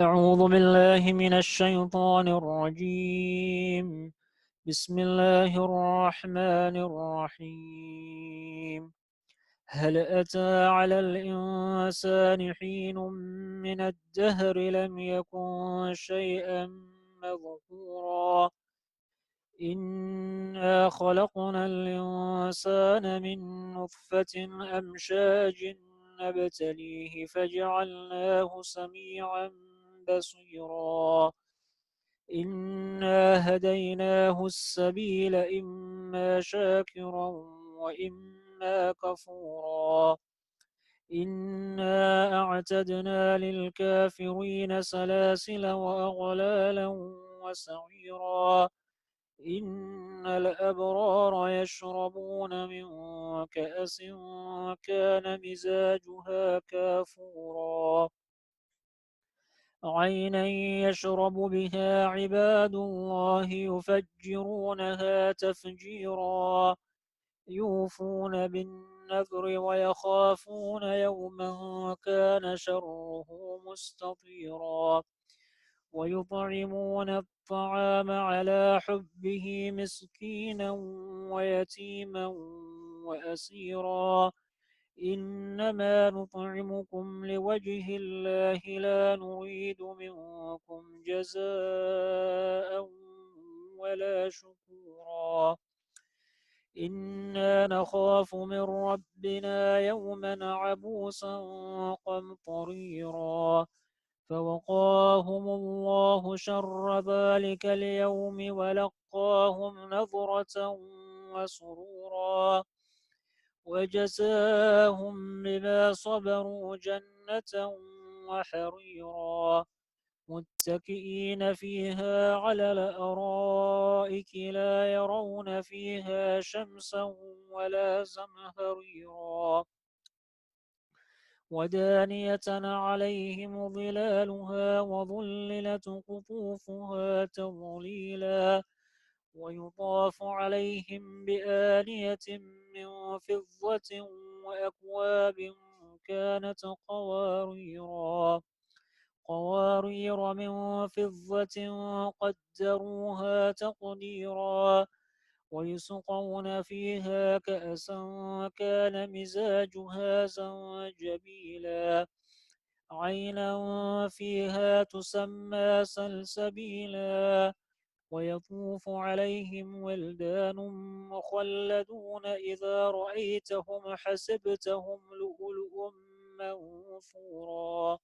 أعوذ بالله من الشيطان الرجيم. بسم الله الرحمن الرحيم. هل أتى على الإنسان حين من الدهر لم يكن شيئا مذكورا. إنا خلقنا الإنسان من نطفة أمشاج نبتليه فجعلناه سميعا بصيرا. إنا هديناه السبيل إما شاكرا وإما كفورا. إنا أعتدنا للكافرين سلاسل وأغلالا وسعيرا. إن الأبرار يشربون من كأس كان مزاجها كافورا. عينا يشرب بها عباد الله يفجرونها تفجيرا. يوفون بالنذر ويخافون يوما كان شره مستطيرا. ويطعمون الطعام على حبه مسكينا ويتيما وأسيرا. إنما نطعمكم لوجه الله لا نريد منكم جزاء ولا شكورا. إنا نخاف من ربنا يوما عبوسا قمطريرا. فوقاهم الله شر ذلك اليوم ولقاهم نظرة وسرورا. وجزاهم بما صبروا جنة وحريرا. متكئين فيها على الأرائك لا يرون فيها شمسا ولا زمهريرا. ودانية عليهم ظلالها وظللت قطوفها تظليلا. ويطاف عليهم بآنية من فضة وأكواب كانت قوارير من فضة قدروها تقديرا. ويسقون فيها كأسا كان مزاجها زنجبيلا. عينا فيها تسمى سلسبيلا. ويطوف عليهم ولدان مخلدون إذا رأيتهم حسبتهم لؤلؤا منثورا.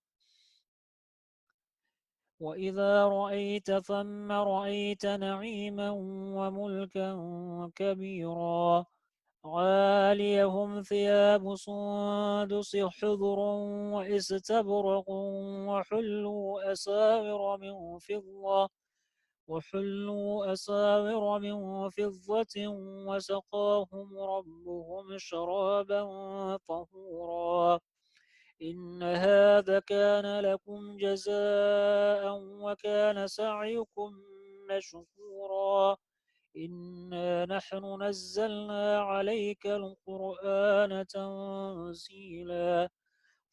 وإذا رأيت ثم رأيت نعيما وملكا كبيرا. عاليهم ثياب سندس خضر واستبرق وحلوا أساور من فضة وسقاهم ربهم شرابا طهورا. إن هذا كان لكم جزاء وكان سعيكم مشكورا. إنا نحن نزلنا عليك القرآن تنزيلا.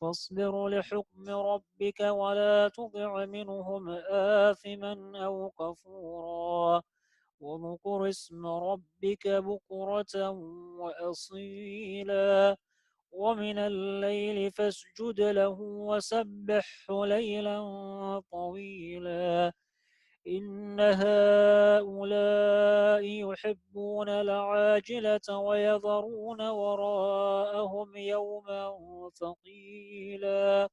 فاصبر لحكم ربك ولا تطع منهم آثما أو كفورا. واذكر اسم ربك بكرة وأصيلا. ومن الليل فاسجد له وسبحه ليلا طويلا. إن هؤلاء يحبون العاجلة ويذرون وراءهم يوما ثقيلا.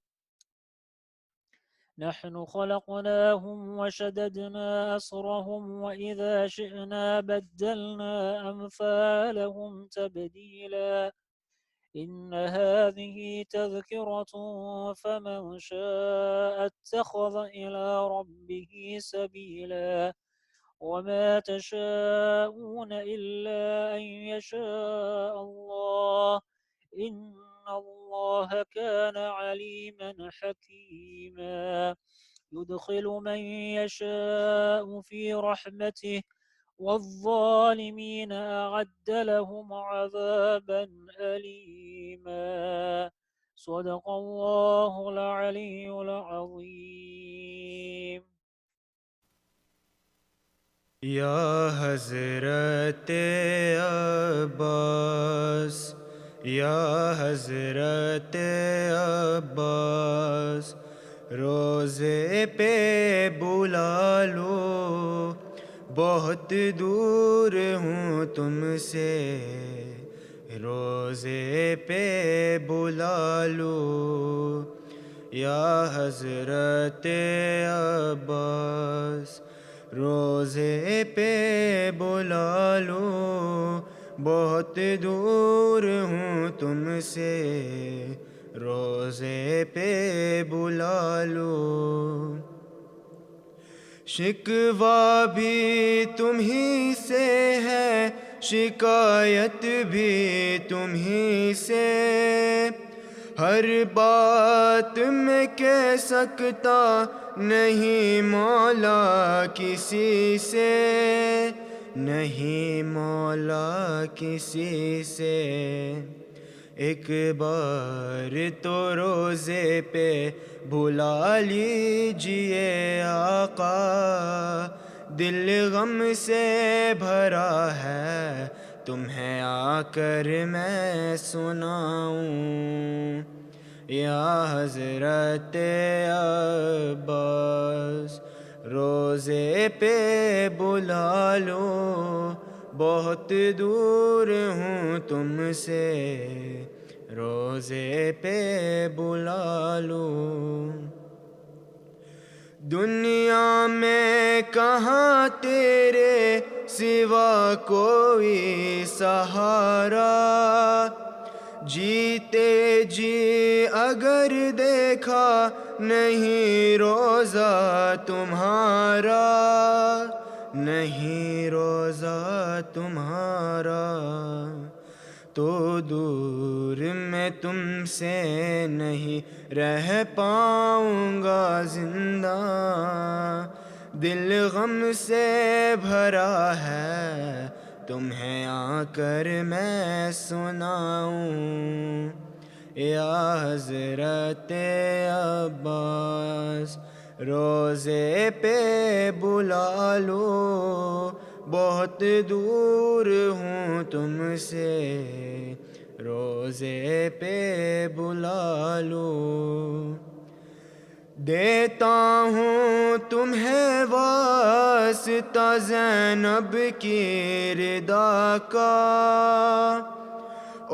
نحن خلقناهم وشددنا أسرهم وإذا شئنا بدلنا أمثالهم تبديلا. إن هذه تذكرة فمن شاء اتخذ إلى ربه سبيلا. وما تشاءون إلا أن يشاء الله. إن الله كان عليما حكيما. يدخل من يشاء في رحمته والظالمين أعد لهم عذابا أليما. صدق الله العلي العظيم. یا حضرت عباس، یا حضرت عباس، روزے پہ بلا لو، بہت دور ہوں تم سے، روزے پہ بلا لو، یا حضرت عباس، روزے پہ بلا لو، بہت دور ہوں تم سے، روزے پہ بلا لو، شکوہ بھی تمہیں سے ہے، شکایت بھی تمہیں سے، ہر بات میں کہہ سکتا نہیں مولا کسی سے، نہیں مولا کسی سے، ایک بار تو روزے پہ بلا لیجئے آقا، دل غم سے بھرا ہے تمہیں آ کر میں سناؤں، یا حضرت عباس، روزے پہ بلا لو، بہت دور ہوں تم سے، روزے پہ بلا لو، دنیا میں کہاں تیرے سوا کوئی سہارا، جیتے جی اگر دیکھا نہیں روزہ تمہارا، نہیں روزہ تمہارا، تو دور میں تم سے نہیں رہ پاؤں گا زندہ، دل غم سے بھرا ہے تمہیں آ کر میں سناؤں، یا حضرت عباس، روزے پہ بلا لو، بہت دور ہوں تم سے، روزے پہ بلا لو، دیتا ہوں تمہیں واسطہ زینب کی ردا کا،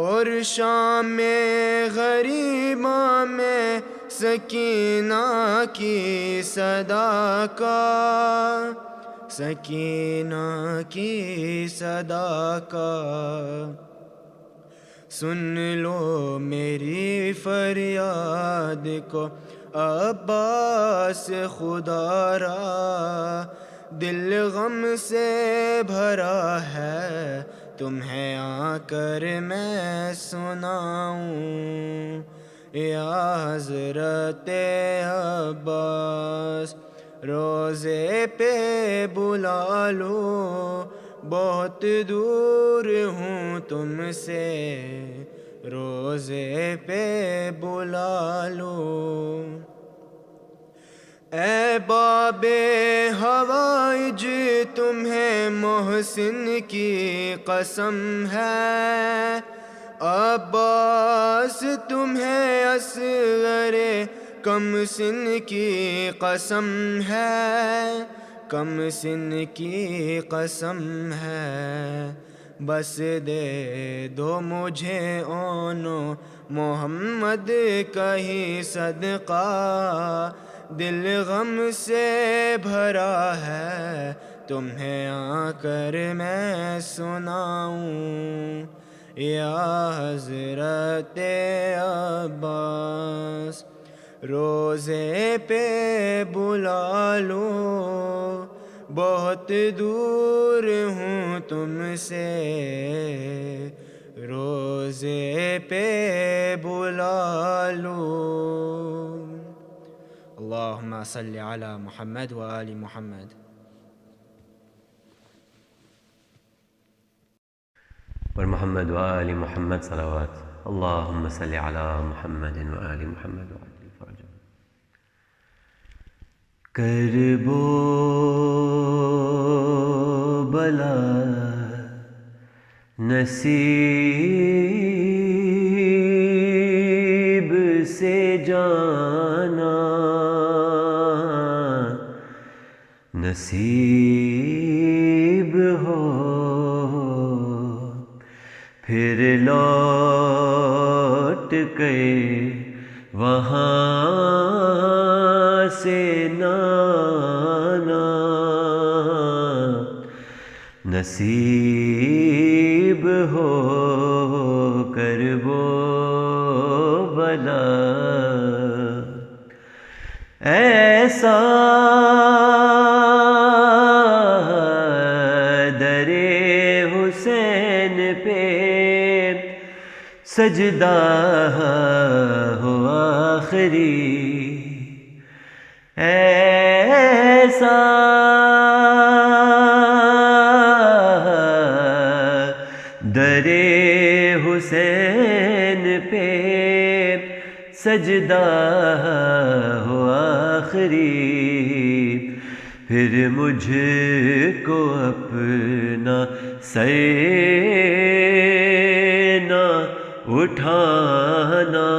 اور شام غریباں میں سکینہ کی صدا کا، سکینہ کی صدا کا، سن لو میری فریاد کو عباس خدا را، دل غم سے بھرا ہے تمہیں آ کر میں سناؤں، یا حضرت عباس، روزے پہ بلا لو، بہت دور ہوں تم سے، روزے پہ بلا لو، اے باب حوائج تمہیں محسن کی قسم ہے، عباس تمہیں اصغر کم سن کی قسم ہے، کم سن کی قسم ہے، بس دے دو مجھے اونو محمد کا ہی صدقہ، دل غم سے بھرا ہے تمہیں آ کر میں سناؤں، یا حضرت عباس، روزے پہ بلا لو، بہت دور ہوں تم سے، روزے پہ بلا لو، اللہم صلی علی محمد و آل محمد۔ والمحمد وآل محمد صلوات، اللهم صل على محمد وآل محمد وعجل فرجهم، کرب و بلا نصیب سے جانا، نصیب ہو پھر لوٹ کے وہاں سے نانا، نصیب ہو کرب و بلا ایسا در حسین پہ سجدہ ہو آخری، ایسا در حسین پہ سجدہ ہو آخری، پھر مجھ کو اپنا سر نہ اٹھانا،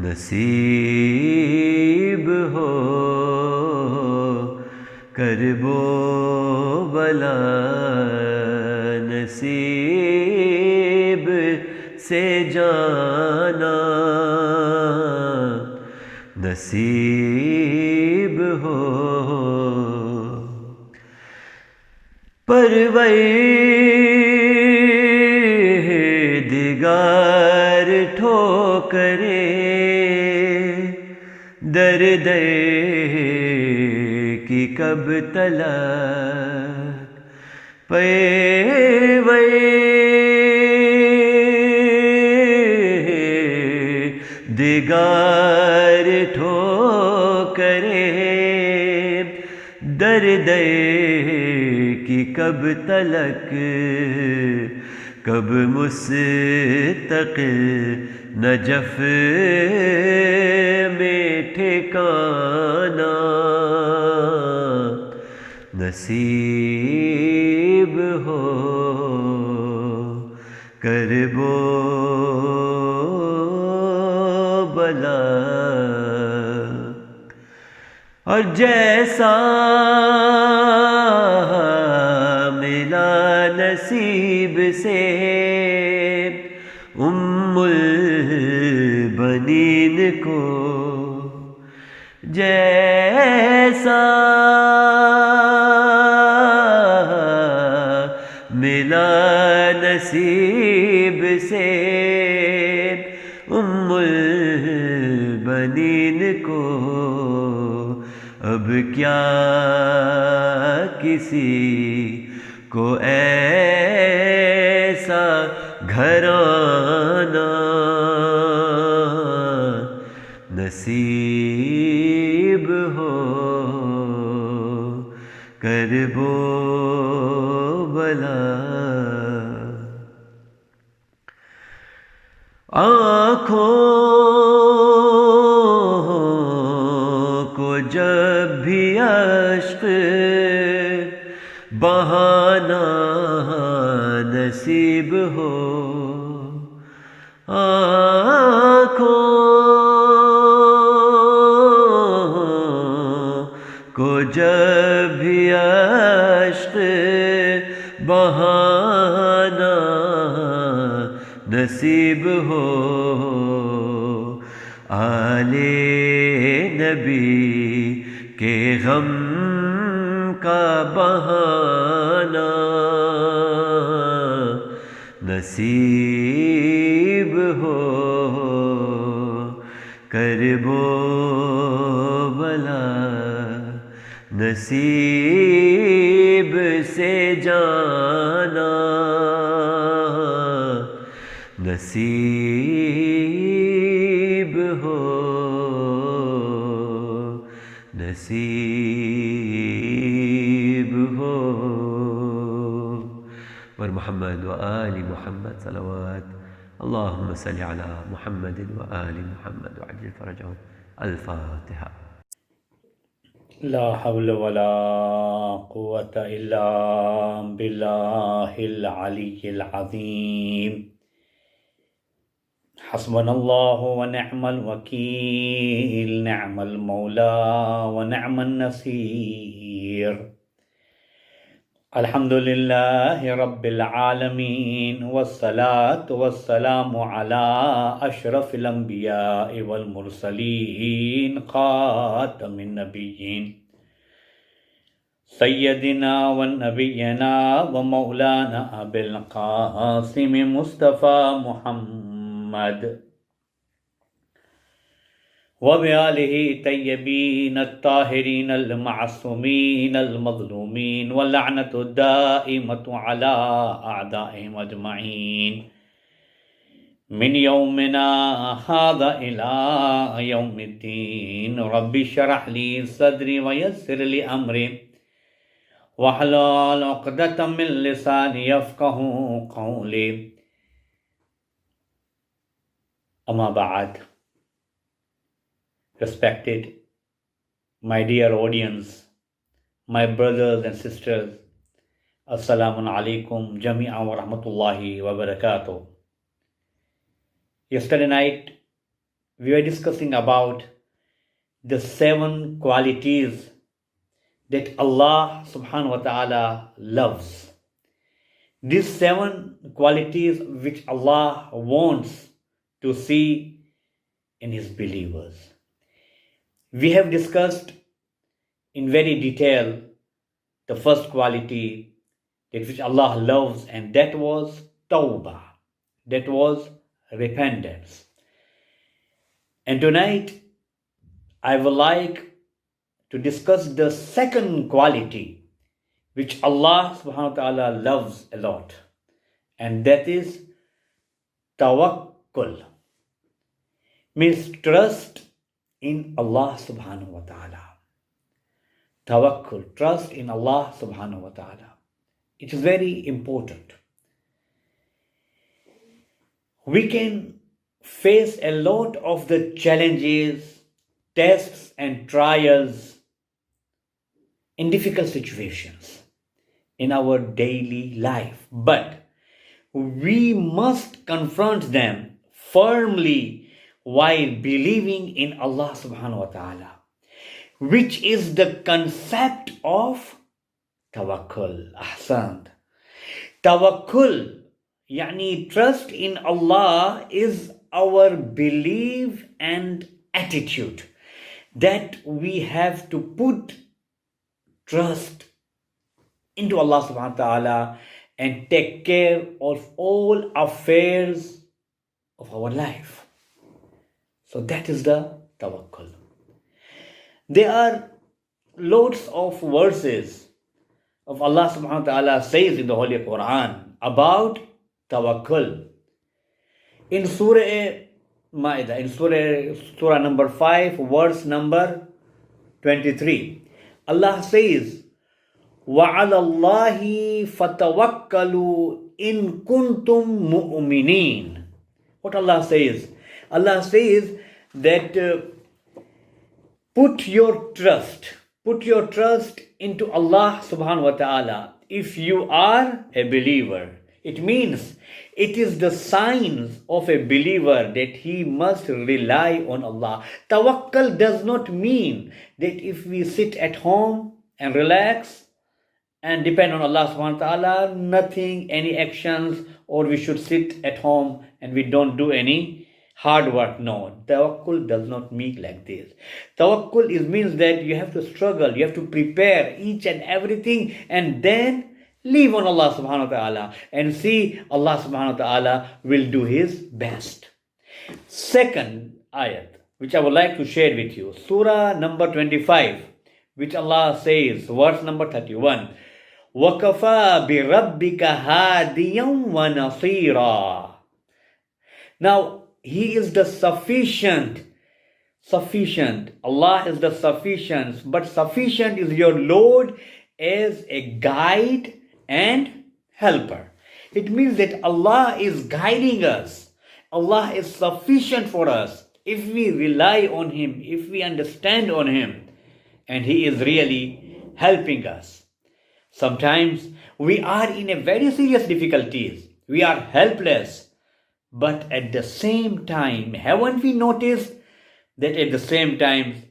نصیب ہو کرب و بلا نصیب سے جانا، نصیب ہو پروردگار ٹھوکریں در در کی کب تلک پروردگار ٹھوکریں در در کی کب تلک، کب مستقل نجف میں ٹھکانا، نصیب ہو کرب و بلا، اور جیسا ملا نصیب سے ام البنین کو، جیسا ملا نصیب سے ام البنین کو، اب کیا کسی کو ایسا گھرانہ نصیب ہو کرب و بلا، آنکھوں کو جب بھی اشک بہانا نصیب ہو، آنکھوں کو جب بھی اشک بہانا نصیب ہو، آل نبی کے غم کا بہانا نصیب ہو کرب و بلا، نصیب سے جانا، نصیب ہو نصیب ہو محمد وآل محمد صلوات اللهم صل على محمد وآل محمد وعجل فرجهم. الفاتحة. لا حول ولا قوة إلا بالله العلي العظيم حسبنا الله ونعم الوكيل نعم المولى ونعم النصير الحمد لله رب العالمين والصلاة والسلام على أشرف الأنبياء والمرسلين خاتم النبيين سيدنا ونبينا ومولانا أبي القاسم مصطفى محمد وبآله طيبين الطاهرين المعصومين المظلومين واللعنة الدائمة على أعدائهم أجمعين من يومنا هذا إلى يوم الدين رب اشرح لي صدري ويسر لي أمري واحلل عقدة من لساني يفقهوا قولي أما بعد. Respected, my dear audience, my brothers and sisters, Assalamu alaikum jami'an wa rahmatullahi wa barakatuh. Yesterday night, we were discussing about the 7 qualities that Allah subhanahu wa ta'ala loves. These 7 qualities which Allah wants to see in His believers. We have discussed in very detail the first quality that which Allah loves, and that was tawbah, that was repentance. And tonight I would like to discuss the second quality which Allah subhanahu wa ta'ala loves a lot, and that is tawakkul, means trust in Allah subhanahu wa ta'ala. Tawakkul, trust in Allah subhanahu wa ta'ala. It is very important. We can face a lot of the challenges, tests and trials in difficult situations in our daily life, but we must confront them firmly while believing in Allah subhanahu wa ta'ala, which is the concept of tawakkul. Ahsant. Tawakkul, yani trust in Allah, is our belief and attitude that we have to put trust into Allah subhanahu wa ta'ala and take care of all affairs of our life. So that is the tawakkul. There are lots of verses of Allah subhanahu wa ta'ala says in the Holy Quran about tawakkul. In Surah Ma'idah, in Surah number 5, verse number 23, Allah says, وَعَلَى اللَّهِ فَتَوَكَّلُوا إِن كُنتُم مُؤْمِنِينَ. What Allah says? Allah says that put your trust into Allah subhanahu wa ta'ala if you are a believer. It means it is the signs of a believer that he must rely on Allah. Tawakkul does not mean that if we sit at home and relax and depend on Allah subhanahu wa ta'ala, nothing, any actions, or we should sit at home and we don't do any hard work. No, tawakkul does not mean like this. Tawakkul means that you have to struggle, you have to prepare each and everything, and then leave on Allah subhanahu wa ta'ala and see Allah subhanahu wa ta'ala will do His best. Second ayat which I would like to share with you, Surah number 25, which Allah says, verse number 31, وَكَفَى بِرَبِّكَ هَادِيًا وَنَصِيرًا. Now, He is the sufficient. Allah is the sufficient, but sufficient is your Lord as a guide and helper. It means that Allah is guiding us. Allah is sufficient for us if we rely on Him, if we understand on Him, and He is really helping us. Sometimes we are in a very serious difficulties. We are helpless. But at the same time, haven't we noticed that at the same time,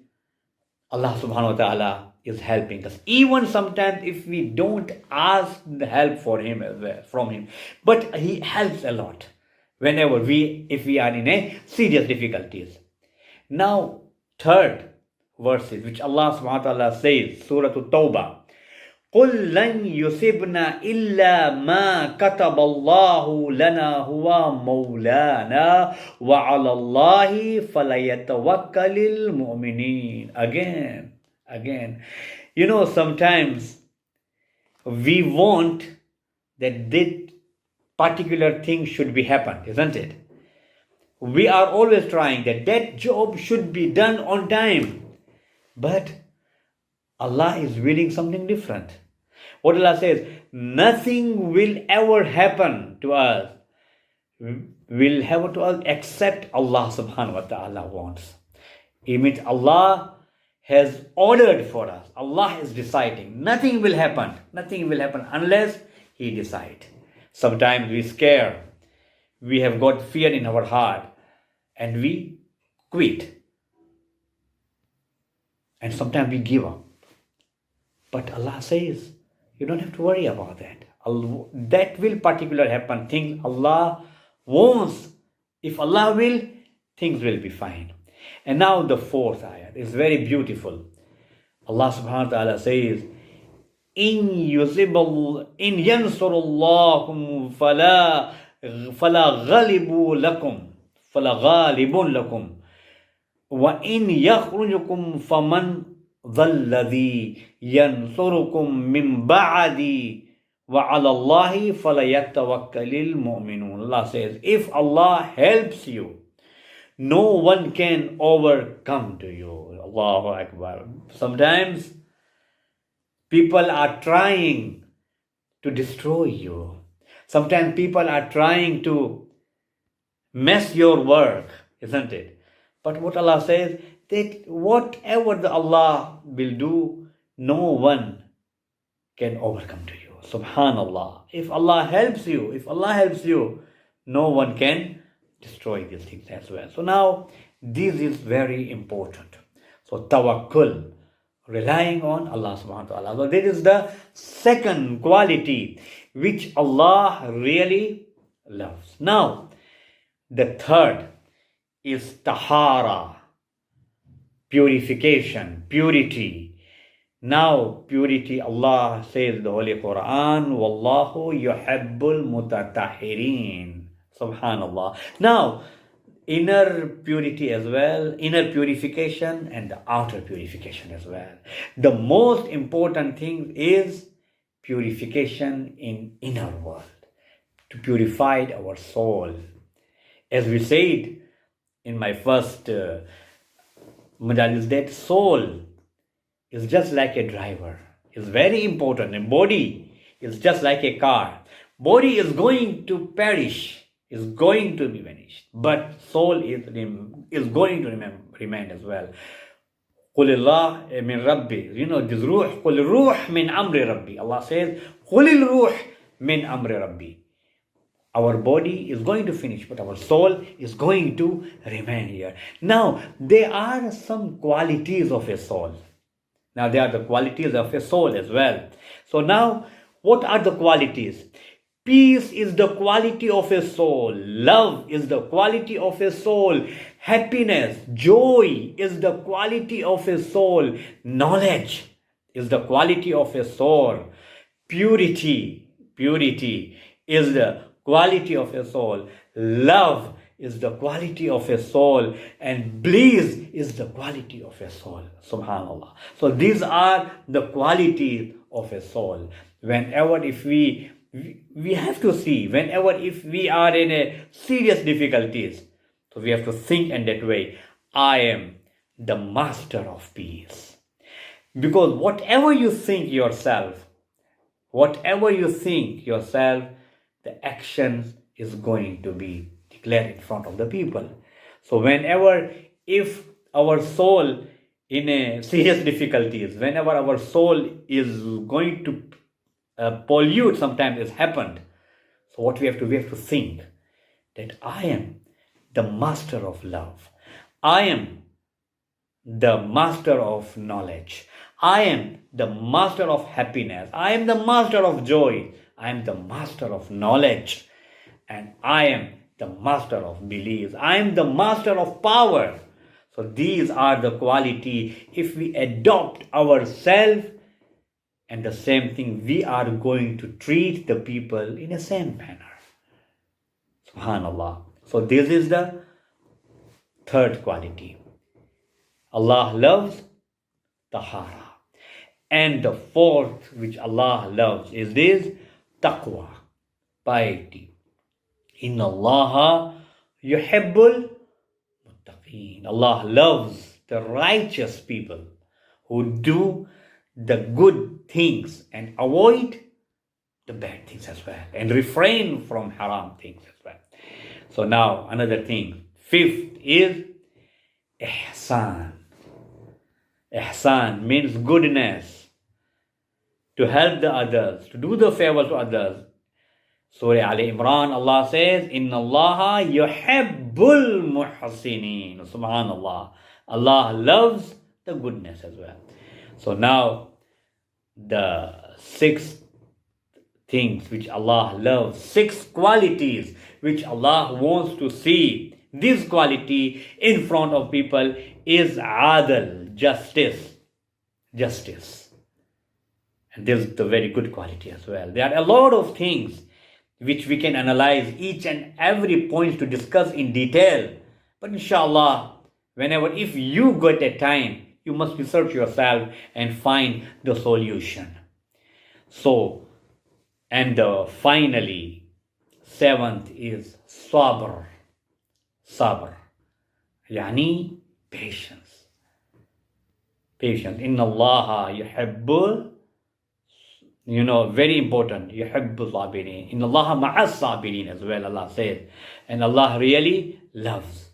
Allah subhanahu wa ta'ala is helping us. Even sometimes if we don't ask the help for Him as well, from Him. But He helps a lot whenever if we are in a serious difficulties. Now, third verses which Allah subhanahu wa ta'ala says, Surah At-Tawbah, قُلْ لَنْ يُصِبْنَا إِلَّا مَا كَتَبَ اللَّهُ لَنَا هُوَ مَوْلَانَا وَعَلَى اللَّهِ فَلَيَتَوَكَّلِ الْمُؤْمِنِينَ. Again. You know, sometimes we want that this particular thing should be happened, isn't it? We are always trying that job should be done on time. But Allah is willing something different. What Allah says, nothing will ever happen to us, except Allah subhanahu wa ta'ala wants. It means Allah has ordered for us. Allah is deciding. Nothing will happen unless He decides. Sometimes we scare. We have got fear in our heart and we quit. And sometimes we give up. But Allah says, you don't have to worry about that. That will particularly happen. Things Allah wants. If Allah will, things will be fine. And now the fourth ayat is very beautiful. Allah subhanahu wa ta'ala says, In yansurullakum fala ghalibun lakum wa in yakhrujukum faman dhalladhi yansurukum min ba'di wa 'ala Allahi falyatawakkalil mu'minun. Allah says, if Allah helps you, no one can overcome to you. Allahu Akbar. Sometimes people are trying to destroy you. Sometimes people are trying to mess your work, isn't it? But what Allah says, that whatever the Allah will do, no one can overcome to you. Subhanallah. If Allah helps you, no one can destroy these things as well. So now, this is very important. So tawakkul, relying on Allah subhanahu wa ta'ala. So this is the second quality which Allah really loves. Now, the third is tahara, purification, purity. Now, purity, Allah says in the Holy Quran, Wallahu yuhibbul mutatahhirin. Subhanallah. Now, inner purity as well, inner purification and the outer purification as well. The most important thing is purification in inner world, to purify our soul. As we said in my first majalis, that soul is just like a driver. It's very important. And body is just like a car. Body is going to perish, is going to be vanished, but soul is going to remain as well. قُلِ اللَّهِ مِنْ رَبِّي. You know, this ruh, قُلِ الروح مِنْ أَمْرِ رَبِّي. Allah says, قُلِ الروح مِنْ أَمْرِ رَبِّي. Our body is going to finish, but our soul is going to remain here. Now, there are some qualities of a soul. Now, there are the qualities of a soul as well. So now, what are the qualities? Peace is the quality of a soul. Love is the quality of a soul. Happiness, joy is the quality of a soul. Knowledge is the quality of a soul. Purity is the quality of a soul. Love is the quality of a soul. And bliss is the quality of a soul. Subhanallah. So these are the qualities of a soul. Whenever if we have to see, whenever if we are in a serious difficulties, so we have to think in that way, I am the master of peace. Because whatever you think yourself, the action is going to be declared in front of the people. So whenever if our soul in a serious difficulties, whenever our soul is going to pollute, sometimes it's happened. So what we have to think that I am the master of love. I am the master of knowledge. I am the master of happiness. I am the master of joy. I am the master of knowledge. And I am the master of beliefs. I am the master of power. So these are the quality. If we adopt ourselves, and the same thing, we are going to treat the people in the same manner. Subhanallah. So this is the third quality. Allah loves tahara. And the fourth which Allah loves is this taqwa, piety. Inna Allah yuhibbul muttaqeen. Allah loves the righteous people who do the good things and avoid the bad things as well, and refrain from haram things as well. So now another thing, fifth is ihsan. Ihsan means goodness, to help the others, to do the favor to others. Surah Ali Imran, Allah says, Inna Allah yuhibbul muhsinin. Subhanallah. Allah loves the goodness as well. So now the sixth things which Allah loves, six qualities which Allah wants to see, this quality in front of people is adl, justice. And this is the very good quality as well. There are a lot of things which we can analyze, each and every point to discuss in detail. But inshallah, if you got a time, you must research yourself and find the solution. So, and finally, seventh is sabr. Sabr. Yani patience. Patience. Inna Allah yuhibbul, very important. Yuhibbul sabirin. Inna Allah ma'as sabirin as well, Allah says. And Allah really loves.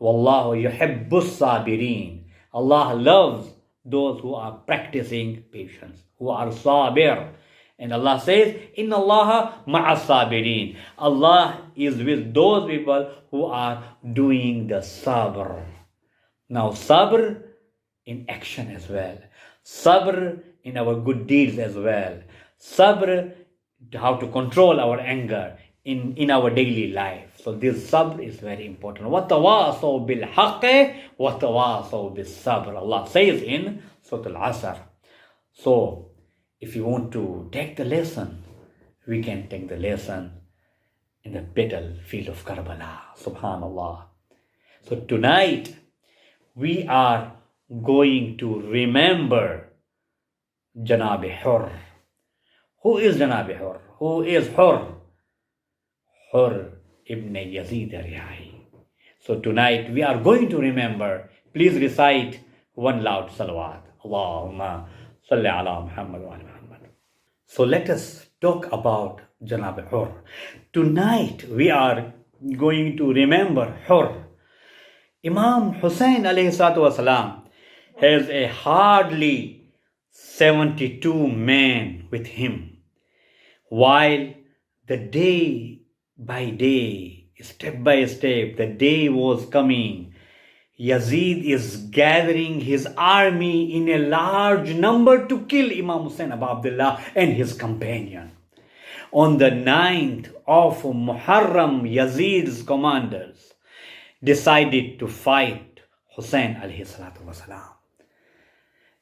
Wallahu yuhibbus sabirin. Allah loves those who are practicing patience, who are sabir. And Allah says, Inna Allah ma'as sabirin. Allah is with those people who are doing the sabr. Now sabr in action as well. Sabr in our good deeds as well. Sabr, how to control our anger in our daily life. So this sabr is very important. وَتَوَاصَوْا بِالْحَقِّ وَتَوَاصَوْا بِالصَّبْرِ. Allah says in Surah Al-Asr. So if you want to take the lesson, we can take the lesson in the battlefield of Karbala. Subhanallah. So tonight we are going to remember Janab Hur. Who is Janab Hur? Who is Hur? Hur ibn Yazid al-Ri'ai. So tonight we are going to remember. Please recite one loud salawat. Allahumma salli ala Muhammad wa ala Muhammad. So let us talk about Janab Hur. Tonight we are going to remember Hur. Imam Hussain alayhi salatu wasalam has a hardly 72 men with him, while the day by day, step by step, the day was coming. Yazid is gathering his army in a large number to kill Imam Hussain Abu Abdullah and his companion. On the 9th of Muharram, Yazid's commanders decided to fight Hussain alayhi salatu wasalam,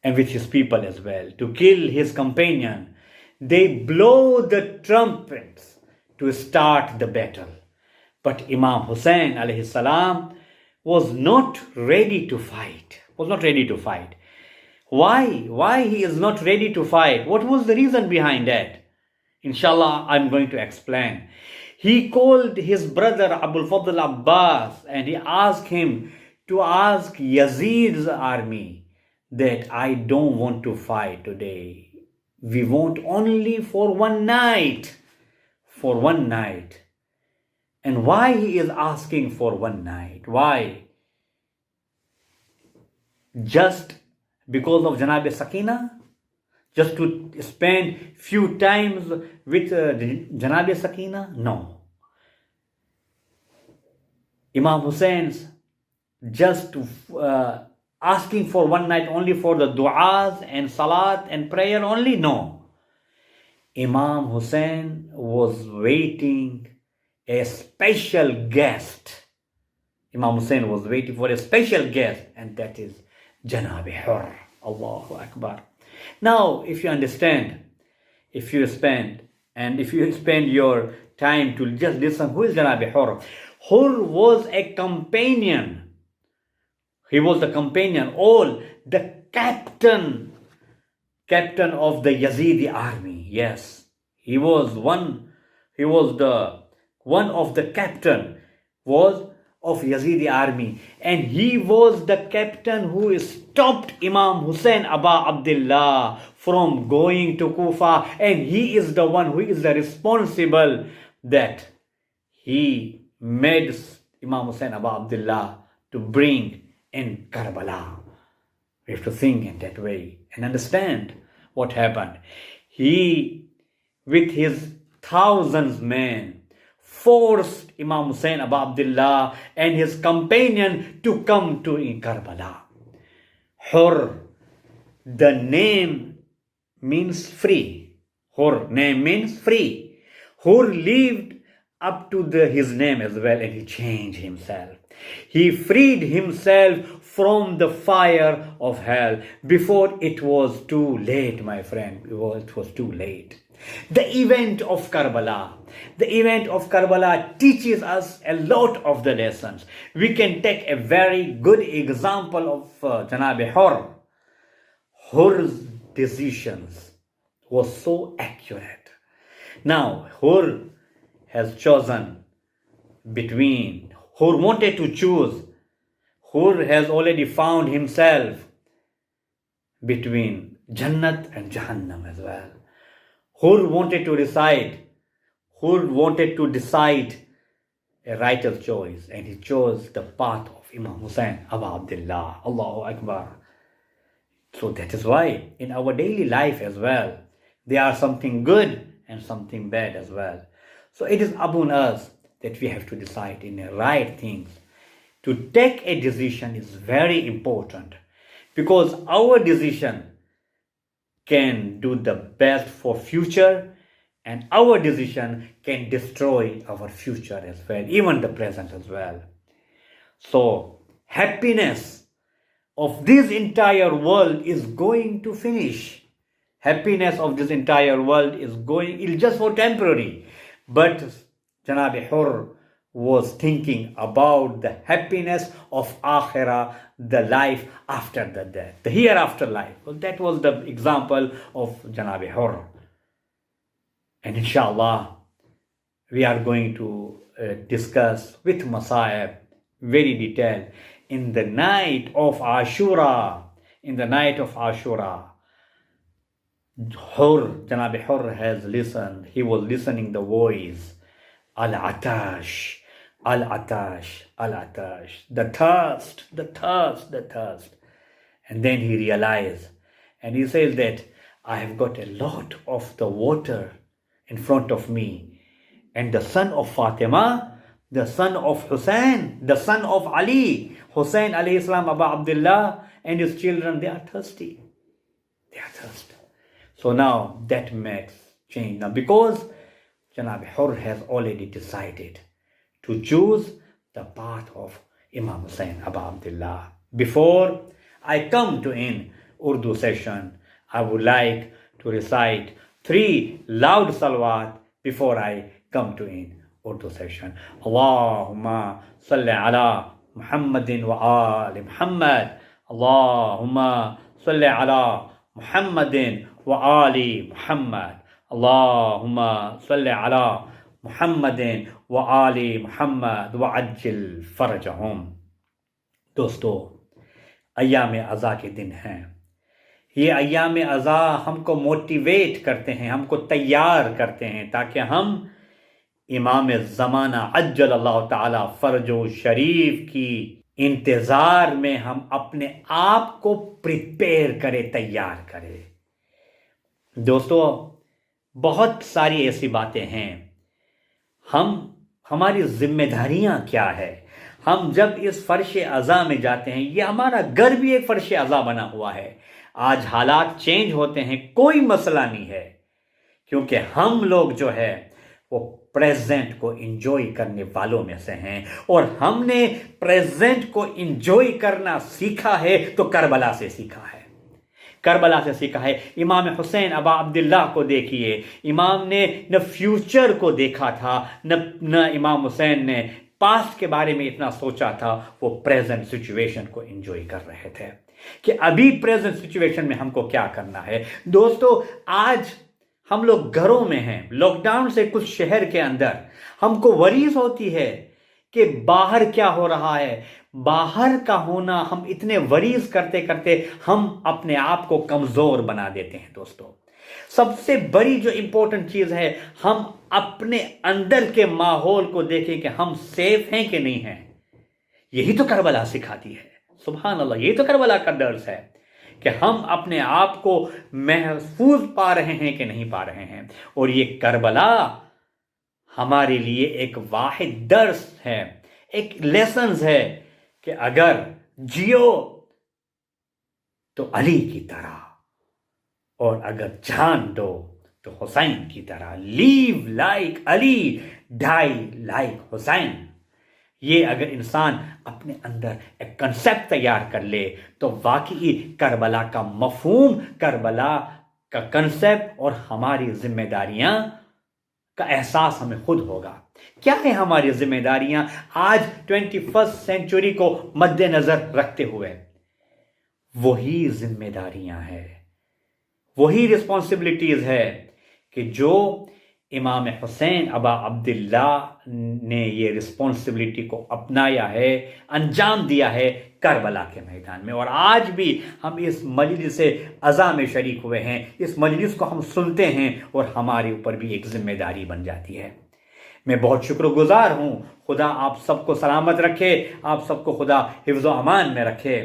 and with his people as well, to kill his companion. They blow the trumpets to start the battle. But Imam Hussain alayhi salam was not ready to fight. Why he is not ready to fight? What was the reason behind that? Inshallah, I'm going to explain. He called his brother Abul Fadl Abbas and he asked him to ask Yazid's army that I don't want to fight today. We want only for one night. For one night. And why he is asking for one night? Why? Just because of Janab Sakina, just to spend few times with Janab Sakina? No. Imam Hussein's just asking for one night only for the du'as and salat and prayer only? No. Imam Hussein was waiting a special guest. Imam Hussein was waiting for a special guest, and that is Janab Hur. Allahu Akbar. Now, if you understand, if you spend your time to just listen, who is Janab Hur? Hur was a companion. He was the companion, the captain of the Yazidi army. Yes, he was the one of the captain of Yazidi army, and he was the captain who stopped Imam Hussein Aba Abdullah from going to Kufa, and he is the one who is the responsible that he made Imam Hussein Aba Abdullah to bring in Karbala. We have to think in that way and understand what happened. He, with his thousands men, forced Imam Hussein Aba Abdullah and his companion to come to Karbala. Hur, the name means free. Hur, name means free. Hur lived up to his name as well, and he changed himself. He freed himself from the fire of hell before it was too late, my friend. It was too late. The event of Karbala teaches us a lot of the lessons. We can take a very good example of Janab Hur. Hur's decisions was so accurate. Now, Hur has chosen between, Hur wanted to choose, Hur has already found himself between Jannat and Jahannam as well. Hur wanted to decide a righteous choice, and he chose the path of Imam Hussein Aba Abdullah. Allahu Akbar. So that is why in our daily life as well, there are something good and something bad as well. So it is upon us that we have to decide in the right things. To take a decision is very important, because our decision can do the best for future, and our decision can destroy our future as well, even the present as well. So happiness of this entire world is going to finish. Happiness of this entire world is just for temporary. But Janab Hur was thinking about the happiness of Akhirah, the life after the death, the hereafter life. Well, that was the example of Janab Hur. And inshallah, we are going to discuss with Masa'ib very detailed in the night of Ashura. In the night of Ashura, Janab Hur has listened. He was listening the voice, Al-Atash, Al-Atash, Al-Atash, the thirst, the thirst, the thirst. And then he realized, and he says that I have got a lot of the water in front of me, and the son of Fatima, the son of Hussein, the son of Ali, Hussein alayhi salam, Aba Abdullah, and his children, they are thirsty. They are thirsty. So now that makes change. Now because Janab Hur has already decided to choose the path of Imam Hussein Aba Abdullah. Before I come to in Urdu session, I would like to recite 3 loud salawat before I come to in Urdu session. Allahumma salli ala Muhammadin wa ali Muhammad. Allahumma salli ala Muhammadin wa ali Muhammad. Allahumma salli ala Muhammadin wa ali Muhammad wa ajil farajahum. دوستو، ایام ازا کے دن ہیں. یہ ایام ازا ہم کو موٹیویٹ کرتے ہیں، ہم کو تیار کرتے ہیں تاکہ ہم امام زمانہ عجل اللہ تعالی فرج و شریف کی انتظار میں ہم اپنے آپ کو پریپیئر کریں، تیار کریں۔ دوستو، بہت ساری ایسی باتیں ہیں، ہماری ذمہ داریاں کیا ہے؟ ہم جب اس فرش عزا میں جاتے ہیں، یہ ہمارا گھر بھی ایک فرش عزا بنا ہوا ہے۔ آج حالات چینج ہوتے ہیں، کوئی مسئلہ نہیں ہے، کیونکہ ہم لوگ جو ہے وہ پریزنٹ کو انجوائے کرنے والوں میں سے ہیں، اور ہم نے پریزنٹ کو انجوائے کرنا سیکھا ہے تو کربلا سے سیکھا ہے، کربلا سے سیکھا ہے۔ امام حسین ابا عبداللہ کو دیکھیے، امام نے نہ فیوچر کو دیکھا تھا، نہ امام حسین نے پاسٹ کے بارے میں اتنا سوچا تھا، وہ پریزنٹ سچویشن کو انجوائے کر رہے تھے کہ ابھی پریزنٹ سچویشن میں ہم کو کیا کرنا ہے۔ دوستو، آج ہم لوگ گھروں میں ہیں، لاک ڈاؤن سے کچھ شہر کے اندر ہم کو وریز ہوتی ہے کہ باہر کیا ہو رہا ہے۔ باہر کا ہونا ہم اتنے وریز کرتے کرتے ہم اپنے آپ کو کمزور بنا دیتے ہیں۔ دوستو، سب سے بڑی جو امپورٹنٹ چیز ہے، ہم اپنے اندر کے ماحول کو دیکھیں کہ ہم سیف ہیں کہ نہیں ہیں۔ یہی تو کربلا سکھاتی ہے، سبحان اللہ، یہی تو کربلا کا درس ہے کہ ہم اپنے آپ کو محفوظ پا رہے ہیں کہ نہیں پا رہے ہیں۔ اور یہ کربلا ہمارے لیے ایک واحد درس ہے، ایک لیسنز ہے کہ اگر جیو تو علی کی طرح، اور اگر جان دو تو حسین کی طرح۔ لیو لائک علی، ڈائی لائک حسین۔ یہ اگر انسان اپنے اندر ایک کنسیپٹ تیار کر لے تو واقعی کربلا کا مفہوم، کربلا کا کنسیپٹ اور ہماری ذمہ داریاں کا احساس ہمیں خود ہوگا۔ کیا ہے ہماری ذمہ داریاں آج 21 سینچری کو مد نظر رکھتے ہوئے؟ وہی ذمہ داریاں ہیں، وہی رسپانسبلٹیز ہے کہ جو امام حسین ابا عبداللہ نے یہ رسپانسبلٹی کو اپنایا ہے، انجام دیا ہے کربلا کے میدان میں۔ اور آج بھی ہم اس مجلس عزا میں شریک ہوئے ہیں، اس مجلس کو ہم سنتے ہیں، اور ہمارے اوپر بھی ایک ذمہ داری بن جاتی ہے۔ میں بہت شکر گزار ہوں، خدا آپ سب کو سلامت رکھے، آپ سب کو خدا حفظ و امان میں رکھے۔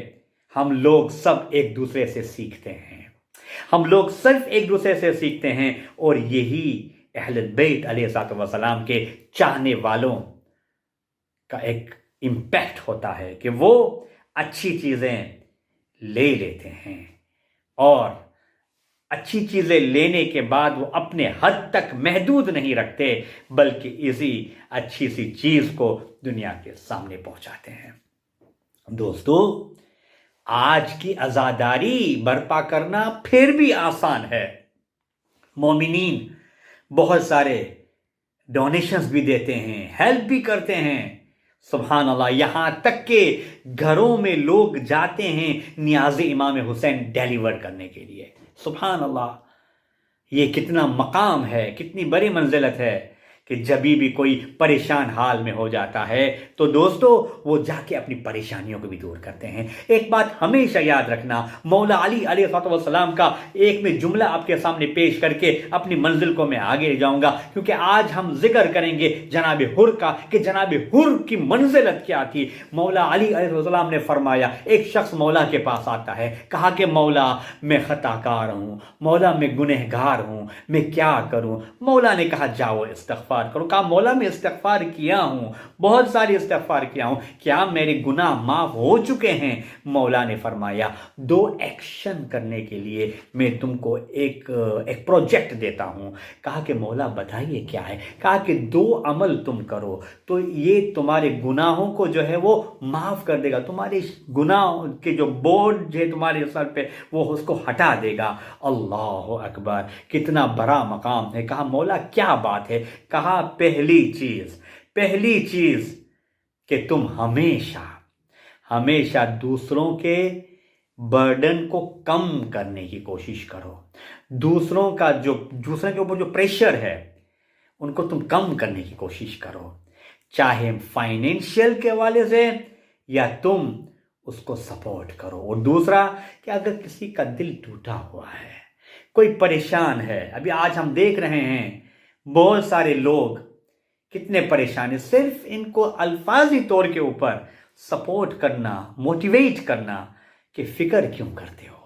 ہم لوگ سب ایک دوسرے سے سیکھتے ہیں، ہم لوگ صرف ایک دوسرے سے سیکھتے ہیں، اور یہی اہل بیت علیہ الصلوۃ والسلام کے چاہنے والوں کا ایک امپیکٹ ہوتا ہے کہ وہ اچھی چیزیں لے لیتے ہیں، اور اچھی چیزیں لینے کے بعد وہ اپنے حد تک محدود نہیں رکھتے، بلکہ اسی اچھی سی چیز کو دنیا کے سامنے پہنچاتے ہیں۔ دوستو، آج کی عزاداری برپا کرنا پھر بھی آسان ہے۔ مومنین بہت سارے ڈونیشنز بھی دیتے ہیں، ہیلپ بھی کرتے ہیں، سبحان اللہ، یہاں تک کہ گھروں میں لوگ جاتے ہیں نیاز امام حسین ڈیلیور کرنے کے لیے۔ سبحان اللہ، یہ کتنا مقام ہے، کتنی بڑی منزلت ہے کہ جبھی بھی کوئی پریشان حال میں ہو جاتا ہے تو دوستو وہ جا کے اپنی پریشانیوں کو بھی دور کرتے ہیں۔ ایک بات ہمیشہ یاد رکھنا، مولا علی علیہ السلام کا ایک میں جملہ آپ کے سامنے پیش کر کے اپنی منزل کو میں آگے لے جاؤں گا، کیونکہ آج ہم ذکر کریں گے جناب حر کا کہ جناب حر کی منزلت کیا تھی۔ مولا علی علیہ السلام نے فرمایا، ایک شخص مولا کے پاس آتا ہے، کہا کہ مولا میں خطا کار ہوں، مولا میں گنہگار ہوں، میں کیا کروں؟ مولا نے کہا جاؤ استغفار کرو۔ کہا مولا میں استغفار کیا ہوں، بہت ساری استغفار کیا ہوں، کیا میرے گناہ معاف ہو چکے ہیں؟ مولا نے فرمایا 2 ایکشن کرنے کے لیے میں تم کو ایک پروجیکٹ دیتا ہوں۔ کہا کہ مولا بتائیے کیا ہے؟ کہا کہ 2 عمل تم کرو تو یہ تمہارے گناہوں کو جو ہے وہ معاف کر دے گا، تمہارے گناہ کے جو بوجھ ہے تمہارے سر پہ وہ اس کو ہٹا دے گا۔ اللہ اکبر، کتنا بڑا مقام ہے۔ کہا مولا کیا بات ہے؟ کہا پہلی چیز کہ تم ہمیشہ دوسروں کے برڈن کو کم کرنے کی کوشش کرو، دوسروں کے اوپر جو پریشر ہے ان کو تم کم کرنے کی کوشش کرو، چاہے فائنینشیل کے حوالے سے یا تم اس کو سپورٹ کرو۔ اور دوسرا کہ اگر کسی کا دل ٹوٹا ہوا ہے، کوئی پریشان ہے، ابھی آج ہم دیکھ رہے ہیں بہت سارے لوگ کتنے پریشان ہیں، صرف ان کو الفاظی طور کے اوپر سپورٹ کرنا، موٹیویٹ کرنا کہ فکر کیوں کرتے ہو،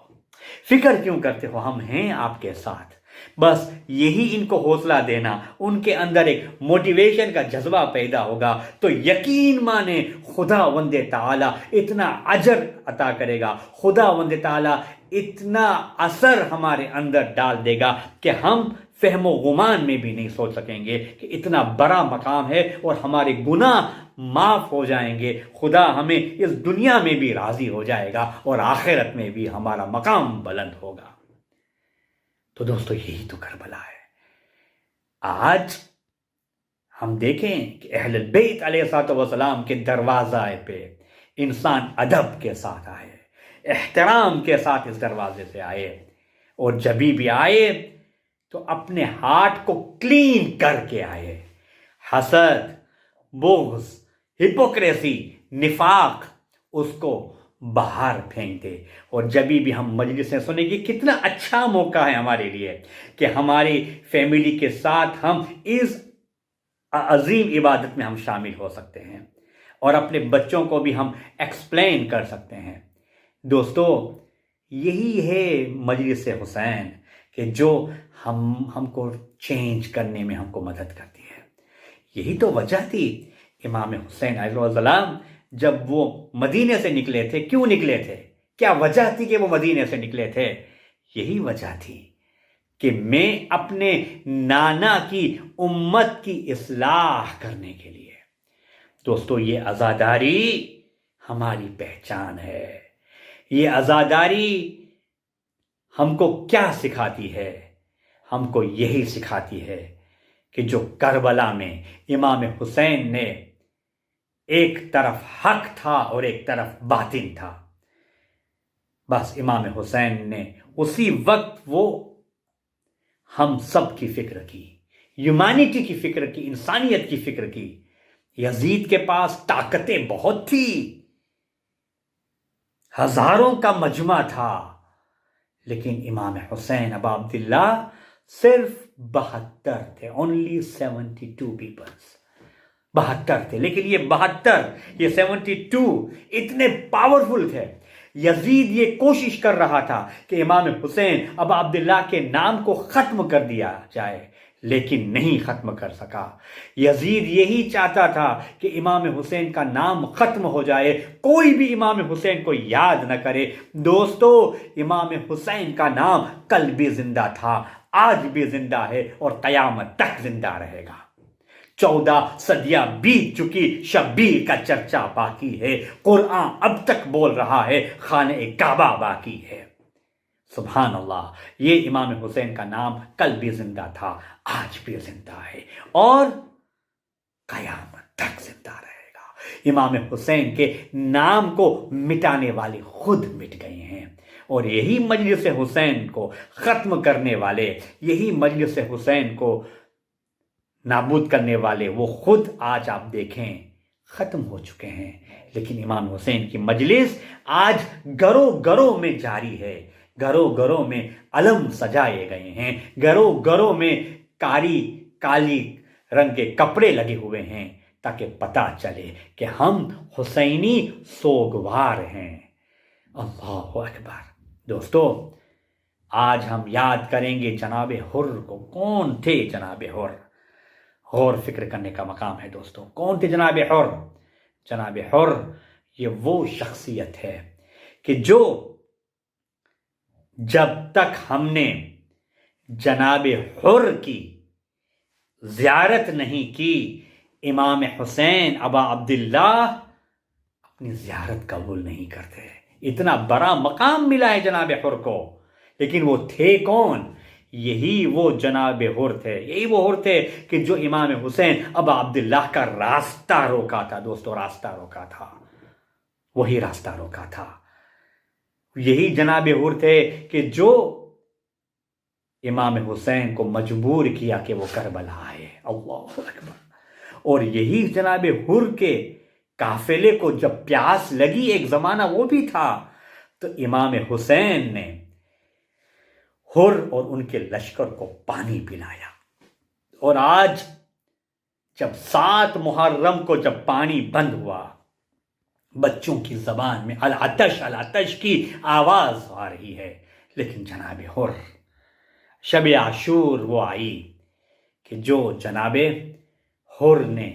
فکر کیوں کرتے ہو، ہم ہیں آپ کے ساتھ. بس یہی ان کو حوصلہ دینا، ان کے اندر ایک موٹیویشن کا جذبہ پیدا ہوگا تو یقین مانے خدا وند تعالیٰ اتنا اجر عطا کرے گا، خدا وند تعالیٰ اتنا اثر ہمارے اندر ڈال دے گا کہ ہم فہم و گمان میں بھی نہیں سوچ سکیں گے کہ اتنا بڑا مقام ہے اور ہمارے گناہ معاف ہو جائیں گے. خدا ہمیں اس دنیا میں بھی راضی ہو جائے گا اور آخرت میں بھی ہمارا مقام بلند ہوگا. تو دوستو یہی تو کربلا ہے. آج ہم دیکھیں کہ اہل البیت علیہ الصلوۃ والسلام کے دروازہ پہ انسان ادب کے ساتھ آئے، احترام کے ساتھ اس دروازے سے آئے، اور جب بھی آئے تو اپنے ہارٹ کو کلین کر کے آئے. حسد، بغض، ہپوکریسی، نفاق اس کو باہر پھینک دے. اور جب بھی ہم مجلس سے سنیں گے کتنا اچھا موقع ہے ہمارے لیے کہ ہماری فیملی کے ساتھ ہم اس عظیم عبادت میں ہم شامل ہو سکتے ہیں اور اپنے بچوں کو بھی ہم ایکسپلین کر سکتے ہیں. دوستو یہی ہے مجلس حسین کہ جو ہم کو چینج کرنے میں ہم کو مدد کرتی ہے. یہی تو وجہ تھی امام حسین علیہ السلام جب وہ مدینے سے نکلے تھے. کیوں نکلے تھے؟ کیا وجہ تھی کہ وہ مدینے سے نکلے تھے؟ یہی وجہ تھی کہ میں اپنے نانا کی امت کی اصلاح کرنے کے لیے. دوستو یہ عزاداری ہماری پہچان ہے. یہ عزاداری ہم کو کیا سکھاتی ہے؟ ہم کو یہی سکھاتی ہے کہ جو کربلا میں امام حسین نے ایک طرف حق تھا اور ایک طرف باطل تھا، بس امام حسین نے اسی وقت وہ ہم سب کی فکر کی، ہیومینٹی کی فکر کی، انسانیت کی فکر کی. یزید کے پاس طاقتیں بہت تھی، ہزاروں کا مجمع تھا، لیکن امام حسین ابا عبداللہ صرف 72 تھے. only 72 پیپلز، 72 تھے. لیکن یہ 72 یہ 72 اتنے پاورفل تھے. یزید یہ کوشش کر رہا تھا کہ امام حسین ابا عبداللہ کے نام کو ختم کر دیا جائے، لیکن نہیں ختم کر سکا. یزید یہی چاہتا تھا کہ امام حسین کا نام ختم ہو جائے، کوئی بھی امام حسین کو یاد نہ کرے. دوستو امام حسین کا نام کل بھی زندہ تھا، آج بھی زندہ ہے اور قیامت تک زندہ رہے گا. 14 صدیاں بیت چکی، شبیر کا چرچا باقی ہے، قرآن اب تک بول رہا ہے، خانہ کعبہ باقی ہے. سبحان اللہ. یہ امام حسین کا نام کل بھی زندہ تھا، آج بھی زندہ ہے اور قیامت تک زندہ رہے گا. امام حسین کے نام کو مٹانے والے خود مٹ گئے ہیں، اور یہی مجلس حسین کو ختم کرنے والے، یہی مجلس حسین کو نابود کرنے والے وہ خود آج آپ دیکھیں ختم ہو چکے ہیں. لیکن امام حسین کی مجلس آج گھروں گھروں میں جاری ہے. گھروں گھروں میں علم سجائے گئے ہیں، گھروں گھروں میں کالی رنگ کے کپڑے لگے ہوئے ہیں تاکہ پتہ چلے کہ ہم حسینی سوگوار ہیں. اللہ اکبر. دوستو آج ہم یاد کریں گے جناب حر کو. کون تھے جناب حر؟ غور فکر کرنے کا مقام ہے دوستو. کون تھے جناب حر؟ جناب حر یہ وہ شخصیت ہے کہ جو جب تک ہم نے جناب حر کی زیارت نہیں کی، امام حسین ابا عبداللہ اپنی زیارت قبول نہیں کرتے. اتنا بڑا مقام ملا ہے جناب حر کو، لیکن وہ تھے کون؟ یہی وہ جناب حر تھے. یہی وہ حر تھے کہ جو امام حسین ابا عبداللہ کا راستہ روکا تھا. دوستو راستہ روکا تھا، وہی راستہ روکا تھا. یہی جناب حر تھے کہ جو امام حسین کو مجبور کیا کہ وہ کربلا آئے. اللہ اکبر. اور یہی جناب حر کے قافلے کو جب پیاس لگی، ایک زمانہ وہ بھی تھا، تو امام حسین نے حر اور ان کے لشکر کو پانی پلایا. اور آج جب 7 محرم کو جب پانی بند ہوا، بچوں کی زبان میں العطش العطش کی آواز آ رہی ہے، لیکن جناب حر شب عاشور وہ آئی کہ جو جناب حر نے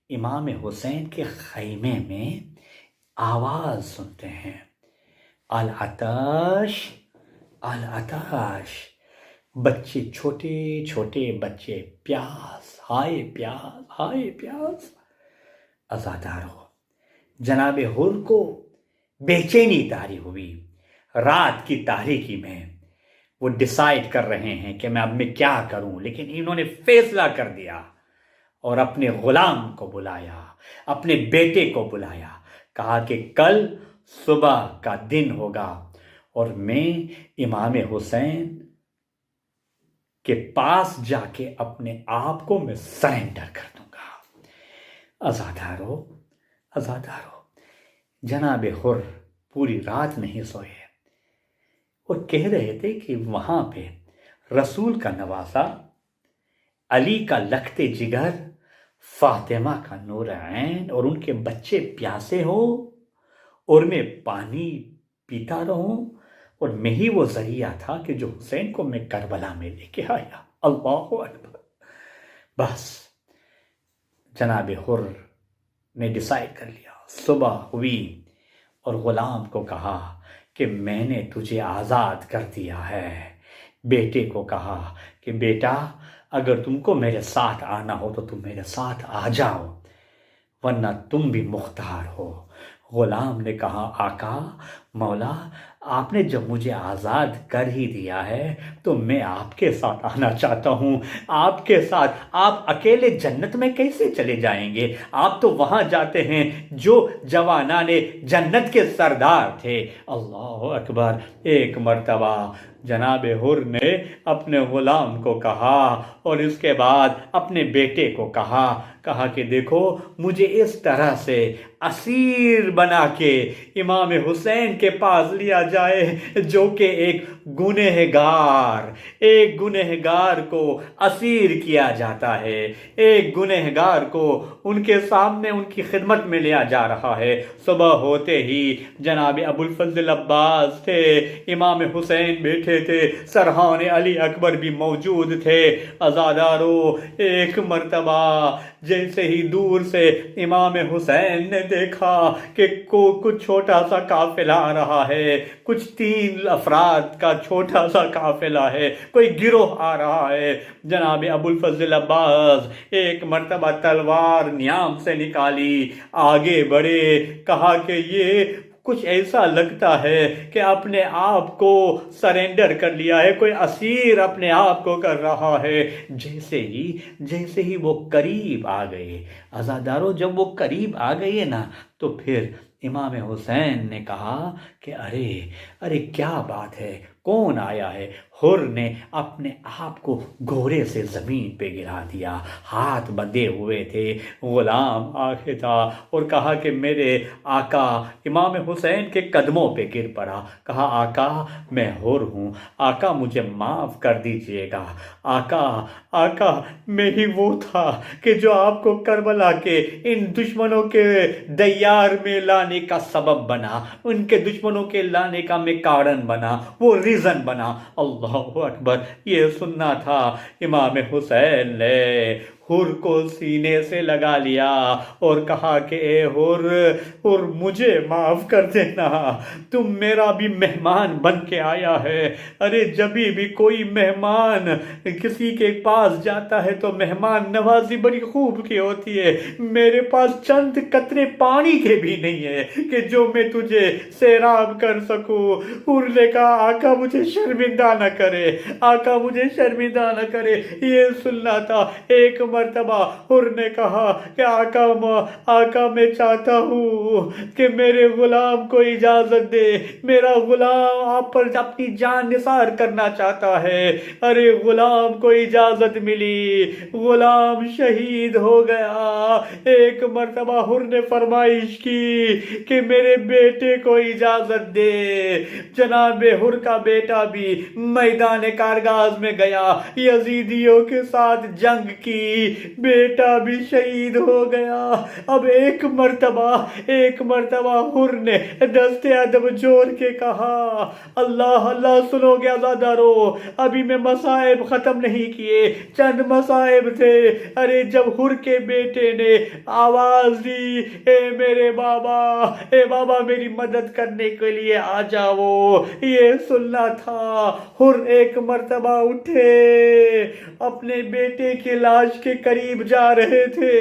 امام حسین کے خیمے میں آواز سنتے ہیں، العطش العطش، بچے چھوٹے چھوٹے بچے، پیاس، ہائے پیاس، ہائے پیاس۔ عزادارو، جناب حر کو بے چینی طاری ہوئی، رات کی تاریکی میں وہ ڈیسائیڈ کر رہے ہیں کہ میں کیا کروں، لیکن انہوں نے فیصلہ کر دیا اور اپنے غلام کو بلایا، اپنے بیٹے کو بلایا، کہا کہ کل صبح کا دن ہوگا اور میں امام حسین کے پاس جا کے اپنے آپ کو میں سرنڈر کر دوں گا۔ عزادارو، جناب حر پوری رات نہیں سوئے اور کہہ رہے تھے کہ وہاں پہ رسول کا نواسا، علی کا لخت جگر، فاطمہ کا نور عین اور ان کے بچے پیاسے ہوں اور میں پانی پیتا رہوں، اور میں ہی وہ ذریعہ تھا کہ جو حسین کو میں کربلا میں لے کے آیا۔ اللہ اکبر۔ بس جناب حر نے ڈیسائیڈ کر لیا، صبح ہوئی اور غلام کو کہا کہ میں نے تجھے آزاد کر دیا ہے۔ بیٹے کو کہا کہ بیٹا اگر تم کو میرے ساتھ آنا ہو تو تم میرے ساتھ آ جاؤ، ورنہ تم بھی مختار ہو۔ غلام نے کہا آقا، مولا، آپ نے جب مجھے آزاد کر ہی دیا ہے تو میں آپ کے ساتھ آنا چاہتا ہوں، آپ کے ساتھ۔ آپ اکیلے جنت میں کیسے چلے جائیں گے؟ آپ تو وہاں جاتے ہیں جو جوانان جنت کے سردار تھے۔ اللہ اکبر۔ ایک مرتبہ جناب حر نے اپنے غلام کو کہا اور اس کے بعد اپنے بیٹے کو کہا کہ دیکھو مجھے اس طرح سے اسیر بنا کے امام حسین کے پاس لیا جائے جو کہ ایک گنہگار کو اسیر کیا جاتا ہے، ایک گنہگار کو ان کے سامنے ان کی خدمت میں لیا جا رہا ہے۔ صبح ہوتے ہی جناب ابو الفضل عباس تھے، امام حسین بیٹھے تھے، سرحان علی اکبر بھی موجود تھے۔ عزادارو، ایک مرتبہ جیسے ہی دور سے امام حسین نے دیکھا کہ کچھ چھوٹا سا قافلہ آ رہا ہے، کچھ 3 افراد کا چھوٹا سا قافلہ ہے، کوئی گروہ آ رہا ہے، جناب ابو الفضل عباس ایک مرتبہ تلوار نیام سے نکالی، آگے بڑھے، کہا کہ یہ کچھ ایسا لگتا ہے کہ اپنے آپ کو سرنڈر کر لیا ہے، کوئی اسیر اپنے آپ کو کر رہا ہے۔ جیسے ہی وہ قریب آ گئے، عزادارو جب وہ قریب آ گئے نا تو پھر امام حسین نے کہا کہ ارے کیا بات ہے، کون آیا ہے؟ حر نے اپنے آپ کو گھوڑے سے زمین پہ گرا دیا، ہاتھ بندھے ہوئے تھے، غلام آگے تھا اور کہا کہ میرے آقا، امام حسین کے قدموں پہ گر پڑا، کہا آقا میں حر ہوں، آقا مجھے معاف کر دیجئے گا، آقا میں ہی وہ تھا کہ جو آپ کو کربلا کے ان دشمنوں کے دیار میں لانے کا سبب بنا، ان کے دشمنوں کے لانے کا میں کارن بنا، وہ ریزن بنا۔ اللہ اکبر۔ یہ سننا تھا، امام حسین نے حر کو سینے سے لگا لیا اور کہا کہ اے حر مجھے معاف کر دینا، تم میرا بھی مہمان بن کے آیا ہے۔ ارے جبھی بھی کوئی مہمان کسی کے پاس جاتا ہے تو مہمان نوازی بڑی خوب کی ہوتی ہے، میرے پاس چند قطرے پانی کے بھی نہیں ہے کہ جو میں تجھے سیراب کر سکوں۔ حر نے کہا آقا مجھے شرمندہ نہ کرے، آقا مجھے شرمندہ نہ کرے۔ یہ سننا تھا۔ ایک مرتبہ حر نے کہا کہ آقا میں چاہتا ہوں کہ میرے غلام کو اجازت دے، میرا غلام آپ پر اپنی جان نثار کرنا چاہتا ہے۔ ارے غلام کو اجازت ملی، غلام شہید ہو گیا۔ ایک مرتبہ حر نے فرمائش کی کہ میرے بیٹے کو اجازت دے۔ جناب حر کا بیٹا بھی میدان کارگاز میں گیا، یزیدیوں کے ساتھ جنگ کی بیٹا بھی شہید ہو گیا۔ اب ایک مرتبہ حر نے دست ادب جوڑ کے کہا، اللہ اللہ، سنو گے عزادارو، ابھی میں مصائب ختم نہیں کیے، چند مصائب تھے۔ ارے جب حر کے بیٹے نے آواز دی، اے میرے بابا، اے بابا میری مدد کرنے کے لیے آ جاؤ، یہ سننا تھا۔ حر ایک مرتبہ اٹھے، اپنے بیٹے کی لاش کے قریب جا رہے تھے،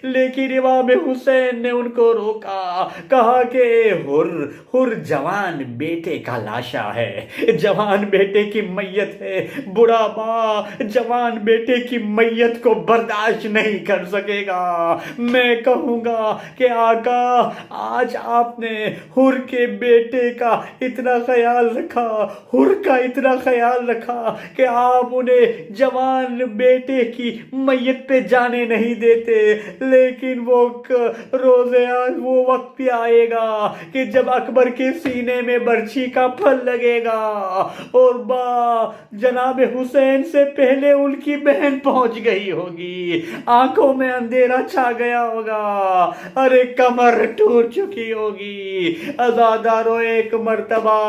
لیکن امام حسین نے ان کو روکا، کہا کہ حر جوان بیٹے کا لاشا ہے، جوان بیٹے کی میت ہے، بڑا باپ جوان بیٹے کی میت کو برداشت نہیں کر سکے گا۔ میں کہوں گا کہ آقا آج آپ نے حر کے بیٹے کا اتنا خیال رکھا، حر کا اتنا خیال رکھا کہ آپ انہیں جوان بیٹے کی میت پہ جانے نہیں دیتے، لیکن وہ وہ وقت بھی آئے گا کہ جب اکبر کے سینے میں برچھی کا پھل لگے گا اور جناب حسین سے پہلے ان کی بہن پہنچ گئی ہوگی، آنکھوں میں اندھیرا چھا گیا ہوگا، ارے کمر ٹوٹ چکی ہوگی۔ عزادارو ایک مرتبہ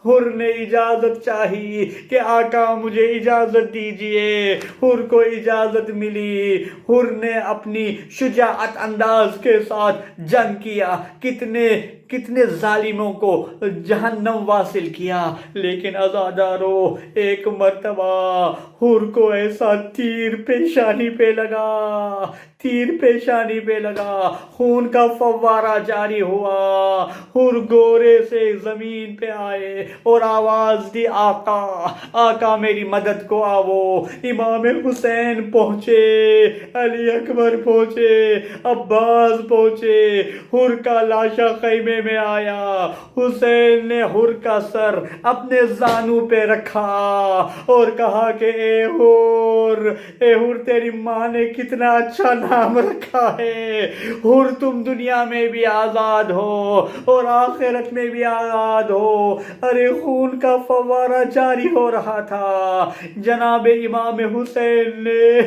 حر نے اجازت چاہی کہ آقا مجھے اجازت دیجئے، حر کو اجازت ملی، حر نے اپنی شجاعت انداز کے ساتھ جنگ کیا، کتنے ظالموں کو جہنم واصل کیا، لیکن عزادارو ایک مرتبہ حر کو ایسا تیر پیشانی پہ لگا، خون کا فوارہ جاری ہوا، حر گورے سے زمین پہ آئے اور آواز دی، آقا میری مدد کو آؤ۔ امام حسین پہنچے، علی اکبر پہنچے، عباس پہنچے، حر کا لاشا خیمے میں آیا، حسین نے حر کا سر اپنے زانو پہ رکھا اور کہا کہ اے حر تیری ماں نے کتنا اچھا نام رکھا ہے، حر تم دنیا میں بھی آزاد ہو اور آخرت میں بھی آزاد ہو۔ ارے خون کا فوارہ جاری ہو رہا تھا، جناب امام حسین نے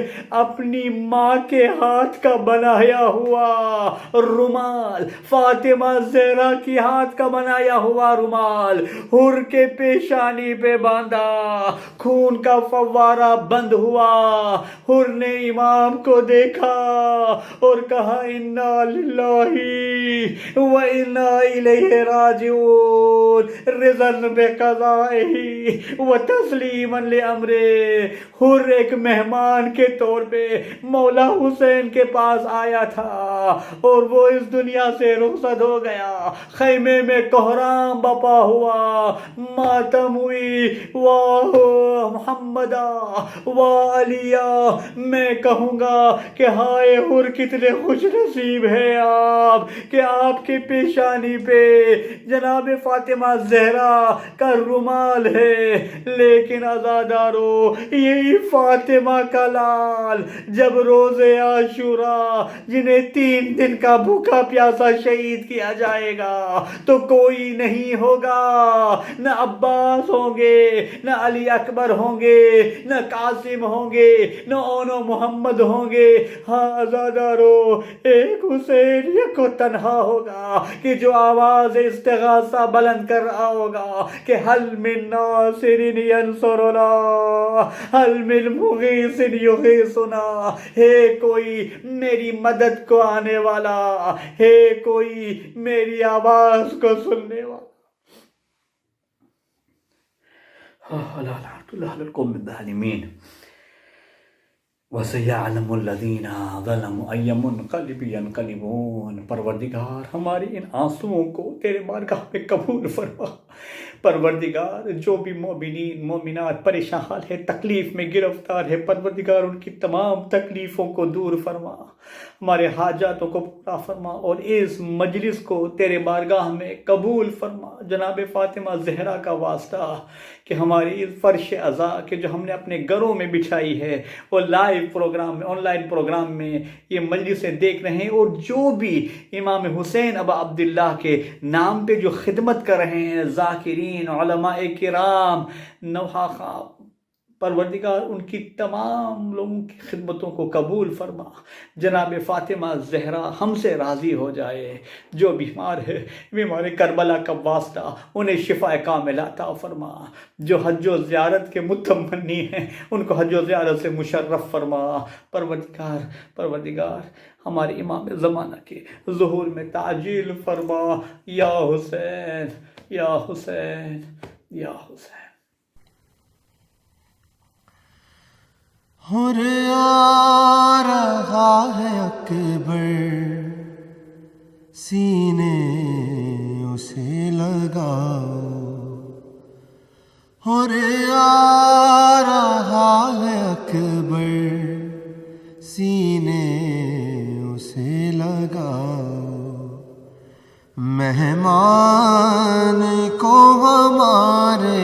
اپنی ماں کے ہاتھ کا بنایا ہوا رومال، فاطمہ زہرا کی ہاتھ کا بنایا ہوا رومال حر کے پیشانی پہ باندھا، خون کا فوارہ بند ہوا، حر نے امام کو دیکھا اور کہا انا للہ و انا الیہ راجعون، رضا بقضائہ و تسلیما لامرہ۔ حر ایک مہمان کے طور پہ مولا حسین کے پاس آیا تھا اور وہ اس دنیا سے رخصت ہو گیا، خیمے میں کوہرام بپا ہوا، ماتم ہوئی، واہ محمدہ واہ علیہ۔ میں کہوں گا کہ ہائے حر کتنے خوش نصیب ہے آپ کہ آپ کے پیشانی پہ جناب فاطمہ زہرا کا رومال ہے، لیکن عزادارو یہی فاطمہ کا لال جب روز عاشوراء جنہیں 3 دن کا بھوکا پیاسا شہید کیا جائے گا تو کوئی نہیں ہوگا، نہ عباس ہوں گے، نہ علی اکبر ہوں گے، نہ قاسم ہوں گے، نہ اونو محمد ہوں گے، ہاں عزادارو ایک حسین یک و تنہا ہوگا کہ جو آواز استغاثہ بلند کر رہا ہوگا کہ حل من ناصر ینصرنا، حل من مغیث یغیثنا، ہے کوئی میری مدد کو آنے والا، ہے کوئی میری آواز کو سننے والا۔ اللہ القوم الظالمین وَسَيَعْلَمُ الَّذِينَ ظَلَمُوا أَيَّ مُنْقَلِبٍ يَنْقَلِبُونَ۔ پروردگار ہماری ان آنسوؤں کو تیرے بارگاہ میں قبول فرما۔ پروردگار جو بھی مومنین مومنات پریشان حال ہے، تکلیف میں گرفتار ہے، پروردگار ان کی تمام تکلیفوں کو دور فرما، ہمارے حاجاتوں کو پورا فرما اور اس مجلس کو تیرے بارگاہ میں قبول فرما۔ جناب فاطمہ زہرا کا واسطہ کہ ہماری اس فرش عزا کہ جو ہم نے اپنے گھروں میں بچھائی ہے، وہ لائیو پروگرام میں، آن لائن پروگرام میں یہ مجلسیں دیکھ رہے ہیں، اور جو بھی امام حسین ابا عبداللہ کے نام پہ جو خدمت کر رہے ہیں، ذاکرین، علماء کرام، نوحہ پروردگار ان کی تمام لوگوں کی خدمتوں کو قبول فرما. جناب فاطمہ زہرا ہم سے راضی ہو جائے. جو بیمار ہے بیمار کربلا کا واسطہ انہیں شفا کاملہ عطا فرما. جو حج و زیارت کے متمنی ہیں ان کو حج و زیارت سے مشرف فرما. پروردگار ہمارے امام زمانہ کے ظہور میں تعجیل فرما. یا حسین یا حسین یا حسین. ہر آ رہا ہے اکبر سینے اسے لگاؤ. ہر آ رہا ہے اکبر سینے اسے لگاؤ. مہمان کو ہمارے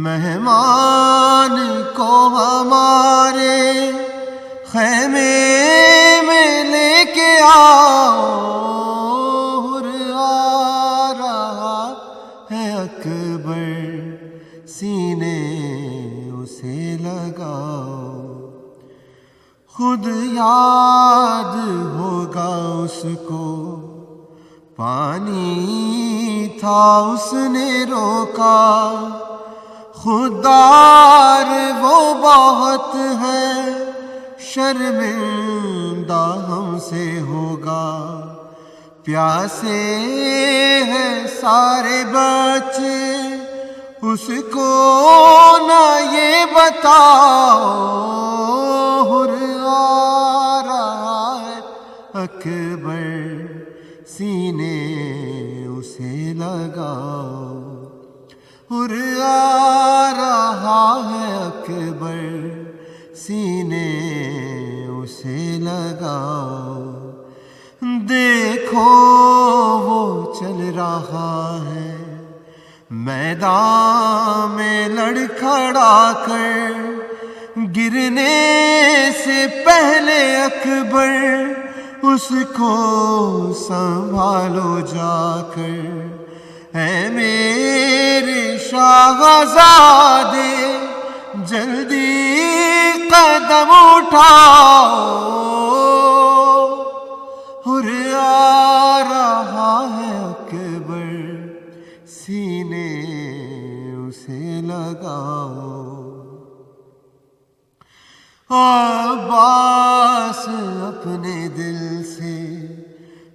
مہمان کو ہمارے خیمے میں لے کے آؤ. ہر آ رہا ہے اکبر سینے اسے لگاؤ. خود یاد ہوگا اس کو پانی تھا اس نے روکا. خوددار وہ بہت ہے شرمندہ ہم سے ہوگا. پیاسے ہیں سارے بچے اس کو نہ یہ بتاؤ. ہر آ رہا ہے اکبر سینے اسے لگاؤ. ہر آ رہا ہے اکبر سینے اسے لگاؤ. دیکھو وہ چل رہا ہے میدان میں لڑکھڑا کر. گرنے سے پہلے اکبر اس کو سنبھالو جا کر. اے میرے شاہزادے جلدی قدم اٹھاؤ. ہر آ رہا ہے اکبر سینے اسے لگاؤ. عباس اپنے دل سے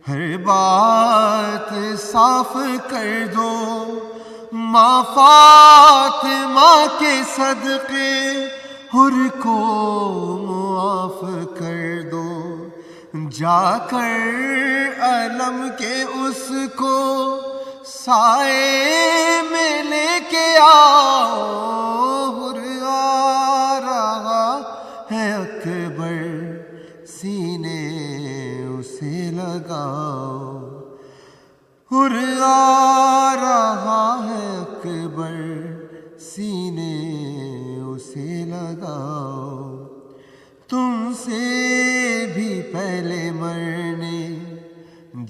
ہر بات صاف کر دو. ماں فاطمہ کے صدقے حر کو معاف کر دو. جا کر علم کے اس کو سائے میں لے کے آؤ. حر آ رہا ہے اکبر سینے اسے لگاؤ. حر آ رہا ہے اکبر سینے اسے لگاؤ. تم سے بھی پہلے مرنے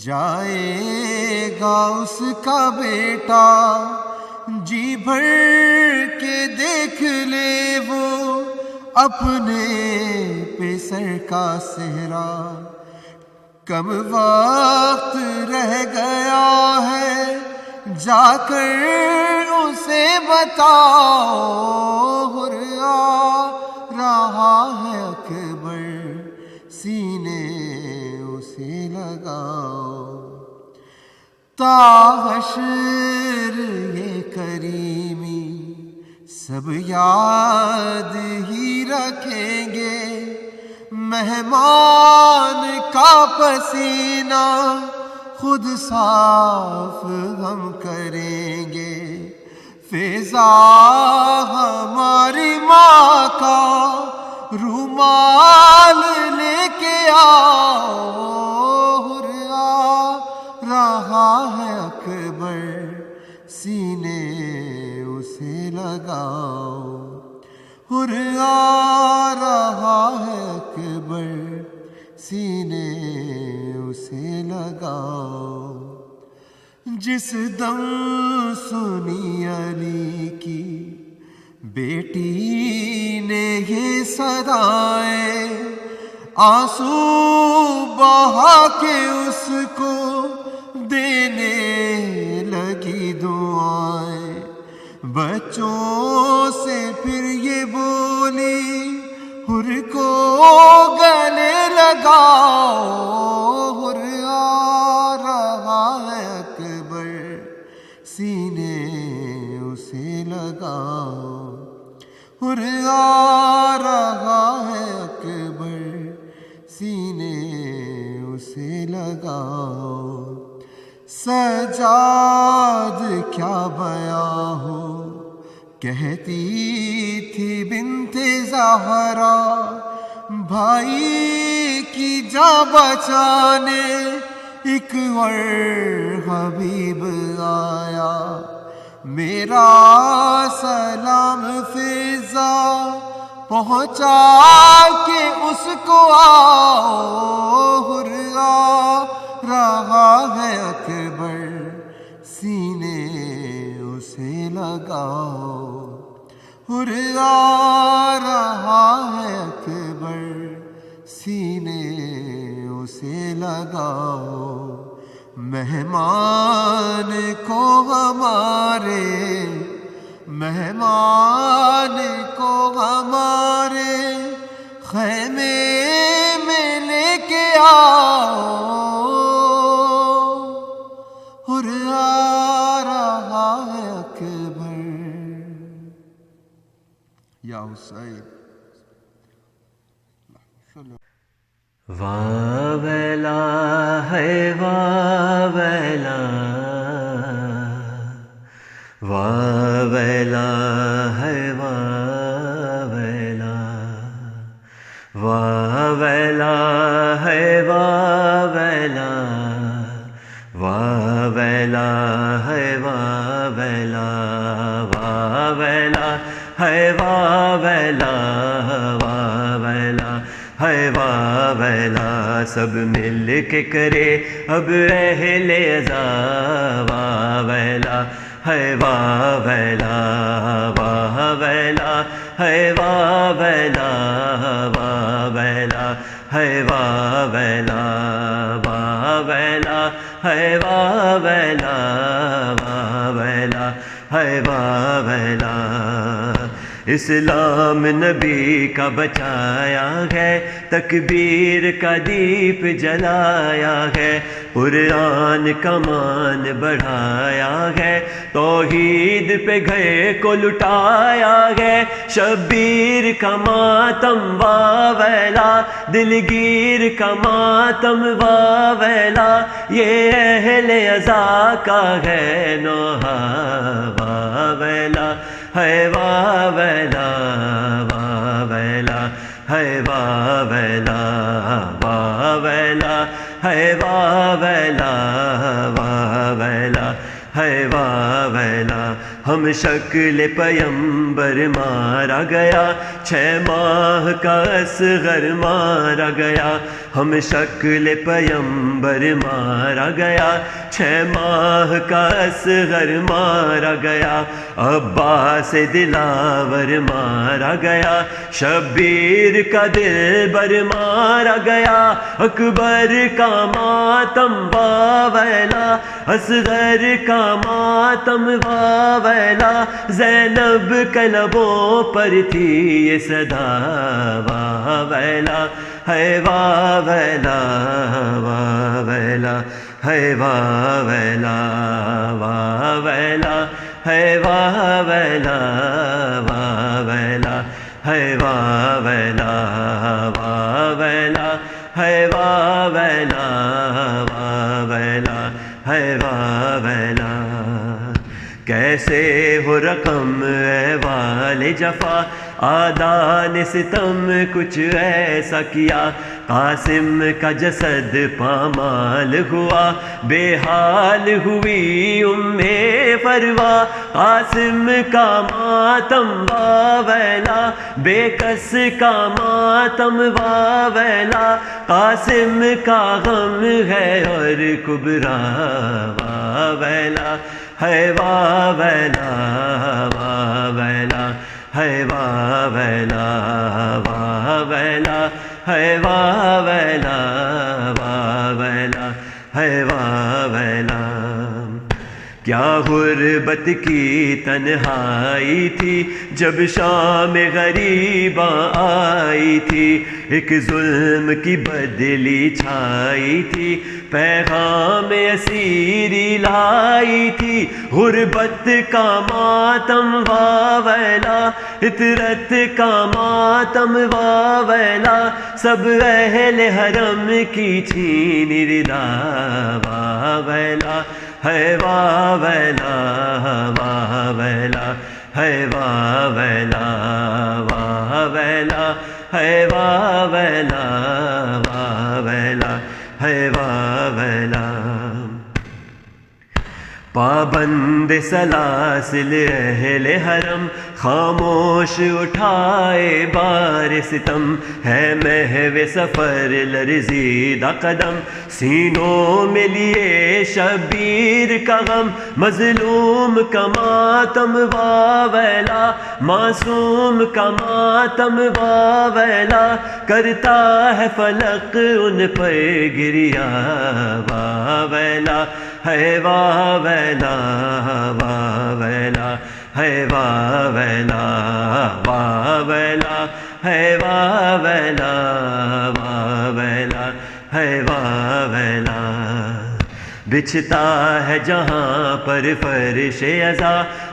جائے گا اس کا بیٹا. جی بھر کے دیکھ لے وہ اپنے پہ سر کا صحرا. کم وقت رہ گیا ہے جا کر اسے بتاؤ. حر آ رہا ہے اکبر سینے اسے لگاؤ. تا حشر یہ کریمی سب یاد ہی رکھیں گے. مہمان کا پسینہ خود صاف ہم کریں گے. فضا ہماری ماں کا رومال لے کے آؤ. حر آ رہا ہے اکبر سینے اسے لگاؤ. حر آ رہا ہے اکبر سینے اسے لگاؤ. جس دم سنی علی کی بیٹی نے یہ صدائیں آنسو بہا کے اس کو دینے لگی دعائیں. بچوں سے پھر یہ بولی حر کو گلے لگاؤ، حر آ رہا ہے اکبر سینے اسے لگاؤ، حر آ رہا ہے اکبر سینے اسے لگاؤ. سجاد کیا بیاں ہو کہتی تھی بنت زہرا، بھائی کی جاں بچانے ایک اور حبیب آیا. میرا سلام فضا پہنچا کے اس کو آؤ، حر آ رہا ہے اکبر سینے اسے لگاؤ، حر آ رہا ہے اکبر سینے اسے لگاؤ. مہمان کو ہمارے، مہمان کو ہمارے خیمے میں لے کے آؤ، حر آ رہا ہے اکبر. یا حسین واہ ویلا ہے واہ ویلا، واہ ویلا ہے واہ ویلا، واہ ویلا ہے واہ ویلا، واہ ویلا ہے واہ ویلا، واہ ویلا ہے واہ ویلا، واہ ویلا ہے واہ ویلا. سب مل کے کرے اب اہل عزا، واہ ویلا ہے واہ ویلا، واہ ویلا ہے واہ ویلا، واہ ویلا ہے واہ ویلا، واہ ویلا ہے واہ ویلا، واہ ویلا ہے واہ ویلا. اسلام نبی کا بچایا ہے، تکبیر کا دیپ جلایا ہے، قرآن کا مان بڑھایا ہے، توحید پہ گھر کو لٹایا ہے. شبیر کا ماتم واہ ویلا، دلگیر کا ماتم واہ ویلا، یہ اہل عزا کا ہے نوحہ، واہ ویلا ہے واہ ویلا، واہ ویلا ہے واہ ویلا، واہ ویلا ہے واہ ویلا، واہ ویلا ہے واہ ویلا. ہم شکل پیمبر مارا گیا، 6 ماہ کا اصغر مارا گیا. ہم شکل پیمبر مارا گیا، 6 ماہ کا اصغر مارا گیا. عباس دلاور مارا گیا، شبیر کا دلبر مارا گیا. اکبر کا ماتم واہ ویلا، اصغر کا ماتم واہ ویلا. زینب کے لبوں پر تھی یہ صدا، واہ ویلا ہے واہ ویلا، واہ ویلا ہے واہ ویلا، واہ ویلا ہے واہ ویلا، واہ ویلا ہے واہ ویلا، واہ ویلا ہے واہ ویلا، واہ ویلا ہے واہ ویلا. کیسے ہو رقم اے والے جفا، آدان ستم کچھ ایسا کیا. قاسم کا جسد پامال ہوا، بے حال ہوئی ام فروا. قاسم کا ماتم واہ ویلا، بے کس کا ماتم واہ ویلا. قاسم کا غم ہے اور کبرا، واہ ویلا ہے واہ ویلا، واہ ویلا ہے واہ ویلا واہ ویلا ہے واہ ویلا واہ ویلا ہے واہ ویلا کیا غربت کی تنہائی تھی جب شام غریباں آئی تھی ایک ظلم کی بدلی چھائی تھی پیغام اسیری لائی تھی غربت کا ماتم واہ ویلا فطرت کا ماتم واہ ویلا سب اہل حرم کی چھین ردا واہ ویلا ہے واہ ویلا واہ ویلا ہے واہ ویلا واہ ویلا ہے واہ ویلا واہ ویلا ہے واہ ویلا پابند سلاسل اہل حرم خاموش اٹھائے بار ستم ہے محو سفر لرزیدہ قدم سینوں میں لیے شبیر کا غم مظلوم کا ماتم واہ ویلا معصوم کا ماتم واہ ویلا کرتا ہے فلق ان پر گریا واہ ویلا ہے واہ ویلا واہ ویلا ہے واہ ویلا واہ ویلا ہے واہ ویلا واہ ویلا ہے واہ ویلا بچھتا ہے جہاں پر فرش عزا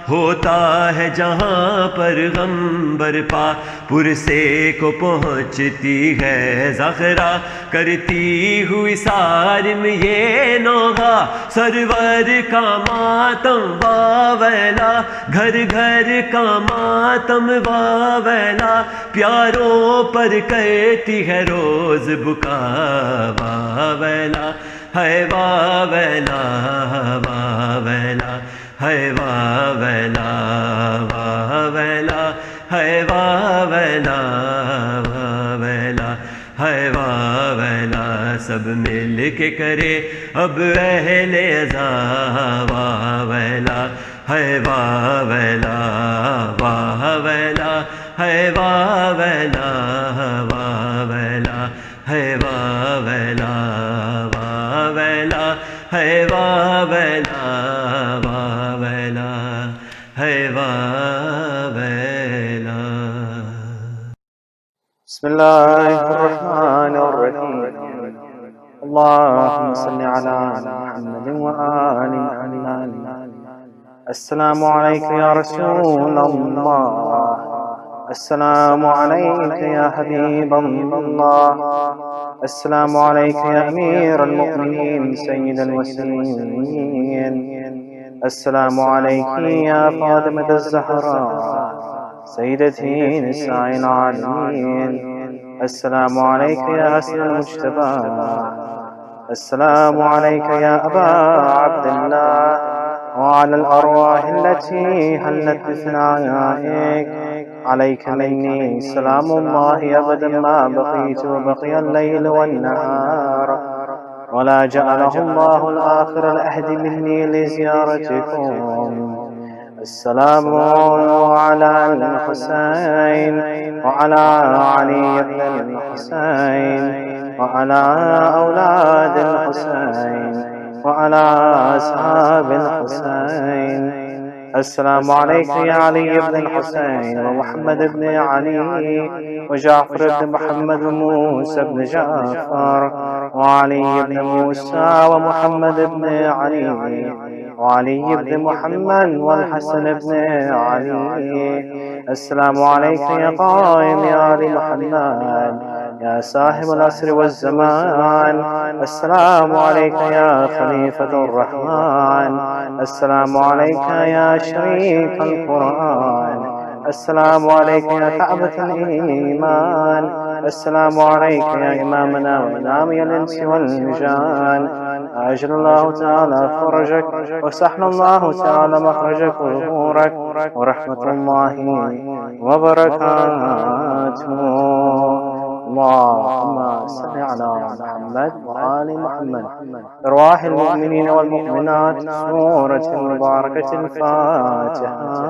ہوتا ہے جہاں پر غم برپا پرسے کو پہنچتی ہے زخرا کرتی ہوئی سارم یہ نوغا سرور کا ماتم واہ ویلا گھر گھر کا ماتم واہ ویلا پیاروں پر کرتی ہے روز بکا واہ ویلا ہے واہ ویلا واہ ویلا ہے واہ ویلا واہ ویلا ہے واہ ویلا واہ ویلا ہے واہ ویلا سب مل کے کرے اب اہل عزا واہ ویلا ہے واہ ویلا واہ ویلا ہے واہ ویلا واہ ویلا ہے واہ ویلا واہ ویلا ہے واہ ویلا واہ ویلا ہے واہ ویلا بسم اللہ الرحمن الرحیم اللہم صل علی محمد وآل محمد السلام علیکم یا رسول اللہ السلام علیکم یا حبیب اللہ السلام علیکم یا امیر المؤمنین سید الوسیین السلام علیکم یا فاطمة الزہراء سیدتی نساء العالمین السلام علیکم یا حسن المجتبی السلام علیکم یا ابا عبداللہ وعلى الأرواح التي هلت بثنائك عليك مني سلام الله أبدا ما بقيت وبقي الليل والنهار ولا جعله الله الآخر الأهد مني لزيارتكم السلام على الحسين وعلى علي بن الحسين وعلى أولاد الحسين وعلى أصحاب الحسين السلام عليكم يا علي بن الحسين ومحمد بن علي وجعفر بن محمد وموسى بن جعفر وعلي بن موسى ومحمد بن علي وعلي بن محمد والحسن بن علي السلام عليكم يا قائم يا آل محمد يا صاحب العصر والزمان السلام عليك يا خليفة الرحمن السلام عليك يا شريك القرآن السلام عليك يا كعبة الإيمان السلام عليك يا إمامنا وإمامي الإنس والجان أجل الله تعالى فرجك وسحن الله تعالى مخرجك وظهورك ورحمة الله وبركاته اللهم صل على محمد وآل محمد أرواح المؤمنين والمؤمنات سورة المباركة الفاتحة